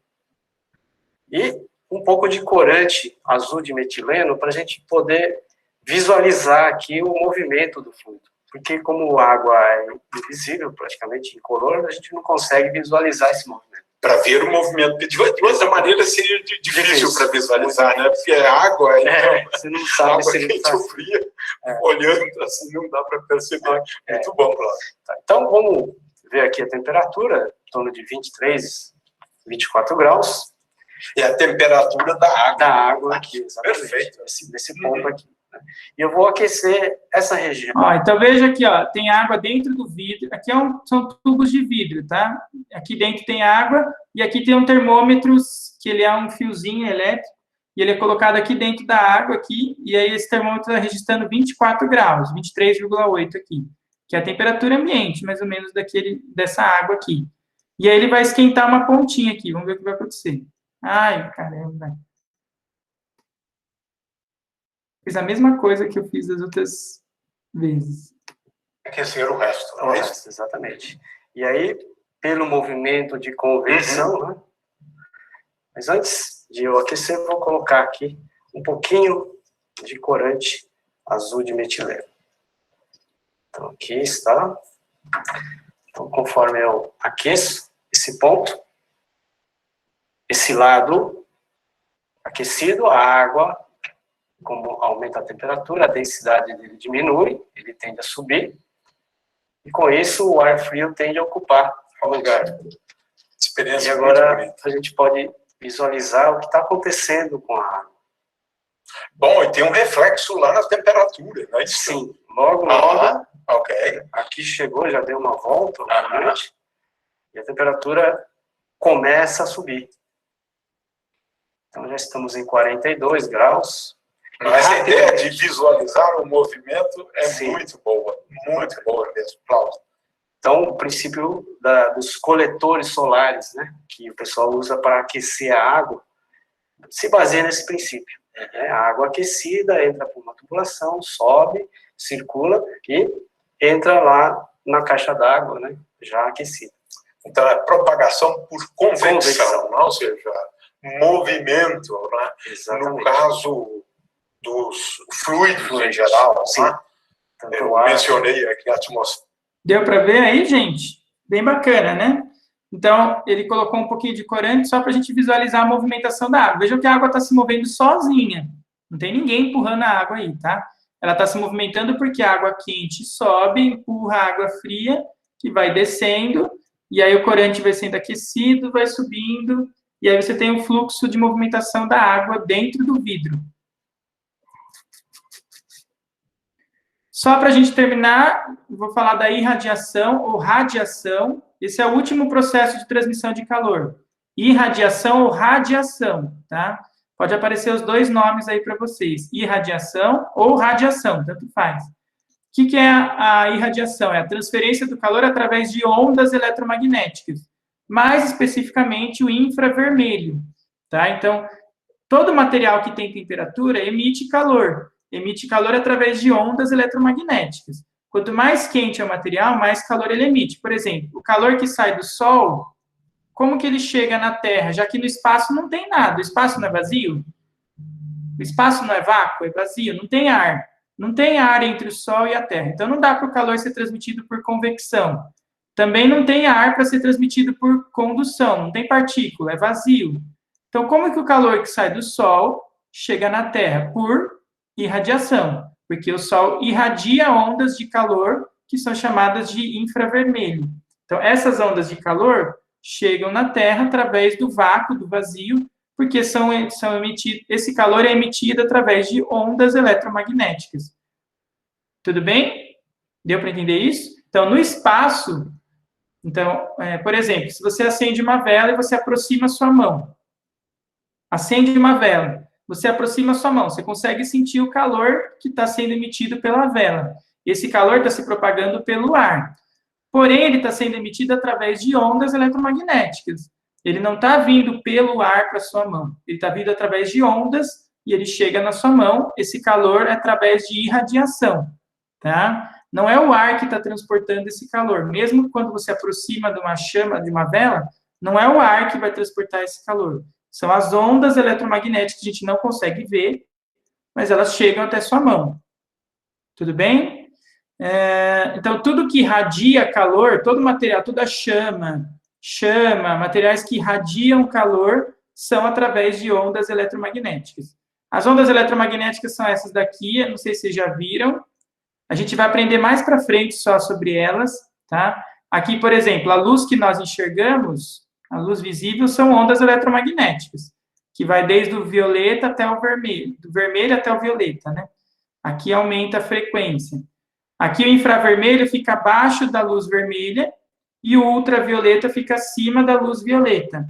E um pouco de corante azul de metileno para a gente poder visualizar aqui o movimento do fluido. Porque como a água é invisível, praticamente incolor, a gente não consegue visualizar esse movimento. Para ver o movimento. De outra maneira, seria difícil para visualizar, né? Porque é água, então, você não sabe água se ele quente está... ou fria, olhando assim, não dá para perceber. Muito bom, Cláudio. Tá, então, vamos ver aqui a temperatura, em torno de 23, 24 graus. É a temperatura da água. Da água aqui, exatamente. Perfeito. Nesse ponto aqui. E eu vou aquecer essa região. Então veja aqui, tem água dentro do vidro. Aqui são tubos de vidro, tá? Aqui dentro tem água e aqui tem um termômetro que ele é um fiozinho elétrico e ele é colocado aqui dentro da água aqui e aí esse termômetro está registrando 24 graus, 23,8 aqui, que é a temperatura ambiente, mais ou menos dessa água aqui. E aí ele vai esquentar uma pontinha aqui. Vamos ver o que vai acontecer. Ai, caramba. Fiz a mesma coisa que eu fiz das outras vezes. aquecer o resto. O resto, exatamente. E aí, pelo movimento de convecção, né? Mas antes de eu aquecer, eu vou colocar aqui um pouquinho de corante azul de metileno. Então, aqui está. Então, conforme eu aqueço esse ponto, esse lado aquecido, a água, como aumenta a temperatura, a densidade dele diminui, ele tende a subir, e com isso o ar frio tende a ocupar o lugar. Experiência. E agora a gente pode visualizar o que está acontecendo com a água. Bom, e tem um reflexo lá na temperatura, não é isso? Sim, logo, ok. aqui chegou, já deu uma volta, obviamente, e a temperatura começa a subir. Então já estamos em 42 graus. Mas a ideia de visualizar o movimento é Sim. muito boa mesmo, Cláudio. Então, o princípio dos coletores solares, né, que o pessoal usa para aquecer a água, se baseia nesse princípio. Né? A água aquecida entra por uma tubulação, sobe, circula e entra lá na caixa d'água, né, já aquecida. Então, é propagação por convecção, não? Ou seja, movimento, né? Exatamente. No caso dos fluidos em geral, sim. Né? Eu mencionei aqui a atmosfera. Deu para ver aí, gente? Bem bacana, né? Então, ele colocou um pouquinho de corante só para a gente visualizar a movimentação da água. Vejam que a água está se movendo sozinha. Não tem ninguém empurrando a água aí, tá? Ela está se movimentando porque a água quente sobe, empurra a água fria, que vai descendo, e aí o corante vai sendo aquecido, vai subindo, e aí você tem um fluxo de movimentação da água dentro do vidro. Só para a gente terminar, vou falar da irradiação ou radiação. Esse é o último processo de transmissão de calor. Irradiação ou radiação, tá? Pode aparecer os dois nomes aí para vocês. Irradiação ou radiação, tanto faz. O que é a irradiação? É a transferência do calor através de ondas eletromagnéticas. Mais especificamente, o infravermelho, tá? Então, todo material que tem temperatura emite calor. Emite calor através de ondas eletromagnéticas. Quanto mais quente é o material, mais calor ele emite. Por exemplo, o calor que sai do Sol, como que ele chega na Terra? Já que no espaço não tem nada. O espaço não é vazio? O espaço não é vácuo, é vazio, não tem ar. Não tem ar entre o Sol e a Terra. Então, não dá para o calor ser transmitido por convecção. Também não tem ar para ser transmitido por condução. Não tem partícula, é vazio. Então, como que o calor que sai do Sol chega na Terra? Por irradiação, porque o Sol irradia ondas de calor que são chamadas de infravermelho. Então, essas ondas de calor chegam na Terra através do vácuo, do vazio, porque são emitidos, esse calor é emitido através de ondas eletromagnéticas. Tudo bem? Deu para entender isso? Então, no espaço, por exemplo, se você acende uma vela e você aproxima a sua mão, acende uma vela, você aproxima a sua mão, você consegue sentir o calor que está sendo emitido pela vela. Esse calor está se propagando pelo ar. Porém, ele está sendo emitido através de ondas eletromagnéticas. Ele não está vindo pelo ar para a sua mão. Ele está vindo através de ondas e ele chega na sua mão. Esse calor é através de irradiação, tá? Não é o ar que está transportando esse calor. Mesmo quando você aproxima de uma chama, de uma vela, não é o ar que vai transportar esse calor. São as ondas eletromagnéticas que a gente não consegue ver, mas elas chegam até sua mão. Tudo bem? Então, tudo que irradia calor, todo material, toda chama, materiais que irradiam calor, são através de ondas eletromagnéticas. As ondas eletromagnéticas são essas daqui, eu não sei se vocês já viram. A gente vai aprender mais para frente só sobre elas, tá? Aqui, por exemplo, a luz que nós enxergamos, a luz visível, são ondas eletromagnéticas, que vai desde o violeta até o vermelho, do vermelho até o violeta, né? Aqui aumenta a frequência. Aqui o infravermelho fica abaixo da luz vermelha e o ultravioleta fica acima da luz violeta.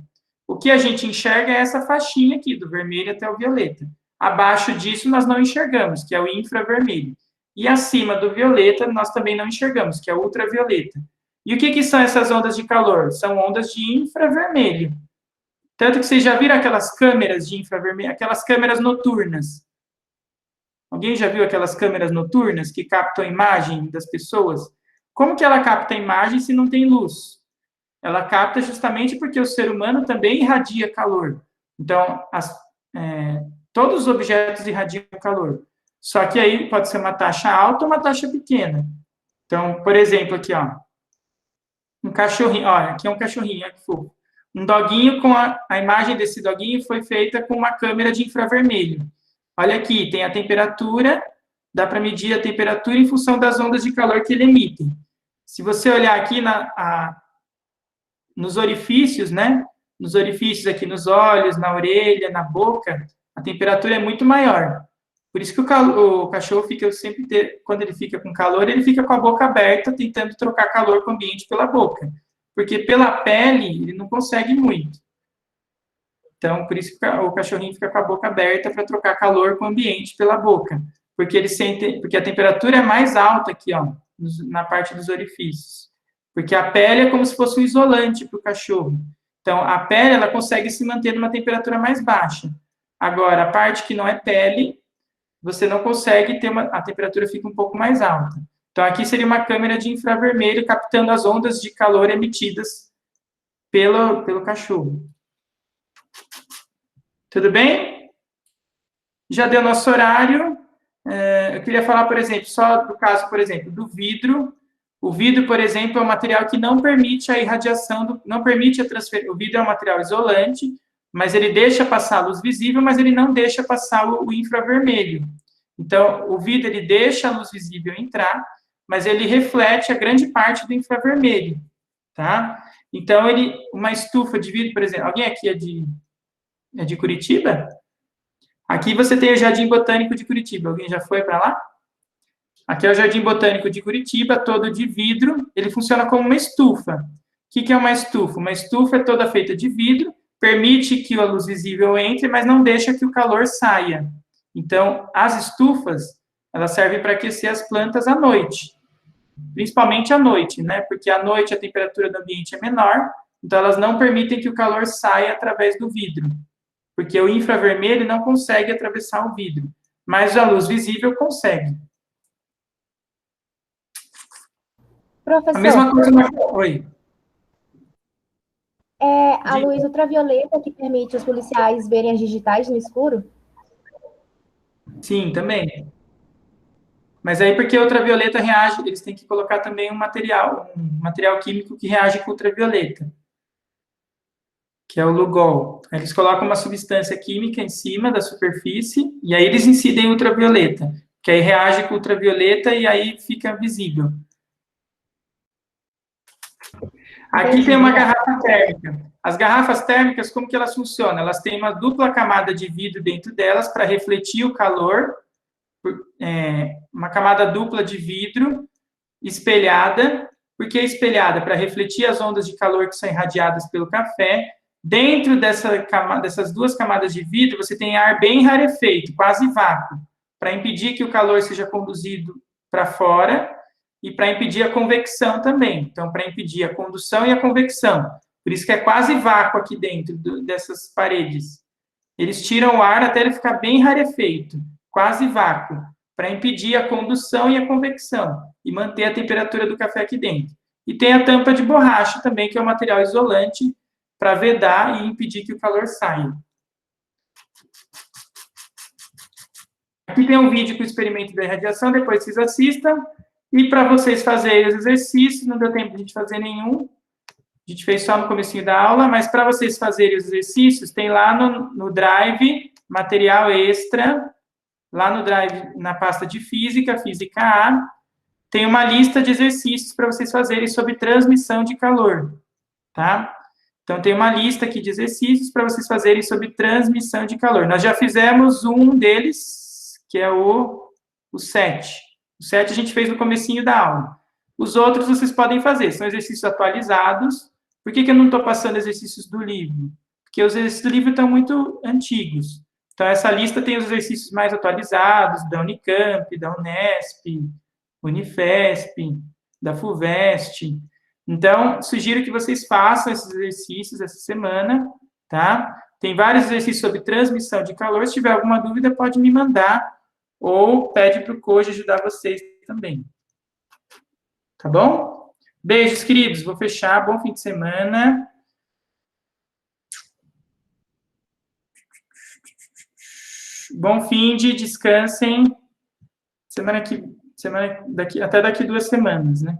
O que a gente enxerga é essa faixinha aqui, do vermelho até o violeta. Abaixo disso nós não enxergamos, que é o infravermelho. E acima do violeta nós também não enxergamos, que é o ultravioleta. E o que são essas ondas de calor? São ondas de infravermelho. Tanto que vocês já viram aquelas câmeras de infravermelho, aquelas câmeras noturnas. Alguém já viu aquelas câmeras noturnas que captam a imagem das pessoas? Como que ela capta a imagem se não tem luz? Ela capta justamente porque o ser humano também irradia calor. Então, todos os objetos irradiam calor. Só que aí pode ser uma taxa alta ou uma taxa pequena. Então, por exemplo, aqui, ó. Um cachorrinho, ó, aqui é um cachorrinho, olha que fofo. Um doguinho com a imagem desse doguinho foi feita com uma câmera de infravermelho. Olha aqui, tem a temperatura, dá para medir a temperatura em função das ondas de calor que ele emite. Se você olhar aqui nos orifícios, né? Nos orifícios aqui nos olhos, na orelha, na boca, a temperatura é muito maior. Por isso que o cachorro fica sempre, quando ele fica com calor, ele fica com a boca aberta, tentando trocar calor com o ambiente pela boca. Porque pela pele, ele não consegue muito. Então, por isso que o cachorrinho fica com a boca aberta para trocar calor com o ambiente pela boca. Porque a temperatura é mais alta aqui, ó, na parte dos orifícios. Porque a pele é como se fosse um isolante para o cachorro. Então, a pele, ela consegue se manter numa temperatura mais baixa. Agora, a parte que não é pele, você não consegue ter a temperatura fica um pouco mais alta. Então, aqui seria uma câmera de infravermelho captando as ondas de calor emitidas pelo cachorro. Tudo bem? Já deu nosso horário. Eu queria falar, por exemplo, só do caso, por exemplo, do vidro. O vidro, por exemplo, é um material que não permite a irradiação, não permite a transferência. O vidro é um material isolante, mas ele deixa passar a luz visível, mas ele não deixa passar o infravermelho. Então, o vidro, ele deixa a luz visível entrar, mas ele reflete a grande parte do infravermelho, tá? Então, uma estufa de vidro, por exemplo, alguém aqui é de Curitiba? Aqui você tem o Jardim Botânico de Curitiba. Alguém já foi para lá? Aqui é o Jardim Botânico de Curitiba, todo de vidro. Ele funciona como uma estufa. O que é uma estufa? Uma estufa é toda feita de vidro, permite que a luz visível entre, mas não deixa que o calor saia. Então, as estufas, elas servem para aquecer as plantas à noite. Principalmente à noite, né? Porque à noite a temperatura do ambiente é menor, então elas não permitem que o calor saia através do vidro. Porque o infravermelho não consegue atravessar o vidro, mas a luz visível consegue. Professor, a mesma coisa no... Oi. É a luz ultravioleta que permite os policiais verem as digitais no escuro? Sim, também. Mas aí, porque a ultravioleta reage, eles têm que colocar também um material químico que reage com ultravioleta, que é o Lugol. Eles colocam uma substância química em cima da superfície, e aí eles incidem ultravioleta, que aí reage com ultravioleta e aí fica visível. Aqui tem uma garrafa térmica. As garrafas térmicas, como que elas funcionam? Elas têm uma dupla camada de vidro dentro delas para refletir o calor, uma camada dupla de vidro espelhada. Por que espelhada? Para refletir as ondas de calor que são irradiadas pelo café. Dentro dessas duas camadas de vidro, você tem ar bem rarefeito, quase vácuo, para impedir que o calor seja conduzido para fora e para impedir a convecção também. Então, para impedir a condução e a convecção. Por isso que é quase vácuo aqui dentro dessas paredes. Eles tiram o ar até ele ficar bem rarefeito, quase vácuo, para impedir a condução e a convecção e manter a temperatura do café aqui dentro. E tem a tampa de borracha também, que é um material isolante para vedar e impedir que o calor saia. Aqui tem um vídeo com o experimento da irradiação, depois vocês assistam. E para vocês fazerem os exercícios, não deu tempo de a gente fazer nenhum, a gente fez só no comecinho da aula, mas para vocês fazerem os exercícios, tem lá no Drive, material extra, lá no Drive, na pasta de Física, Física A, tem uma lista de exercícios para vocês fazerem sobre transmissão de calor, tá? Então, tem uma lista aqui de exercícios para vocês fazerem sobre transmissão de calor. Nós já fizemos um deles, que é o 7. O 7 a gente fez no comecinho da aula. Os outros vocês podem fazer, são exercícios atualizados. Por que eu não estou passando exercícios do livro? Porque os exercícios do livro estão muito antigos. Então, essa lista tem os exercícios mais atualizados, da Unicamp, da Unesp, Unifesp, da FUVEST. Então, sugiro que vocês façam esses exercícios essa semana, tá? Tem vários exercícios sobre transmissão de calor. Se tiver alguma dúvida, pode me mandar, ou pede para o Koji ajudar vocês também. Tá bom? Beijos, queridos. Vou fechar. Bom fim de semana. Bom fim de descansem. Até daqui 2 semanas, né?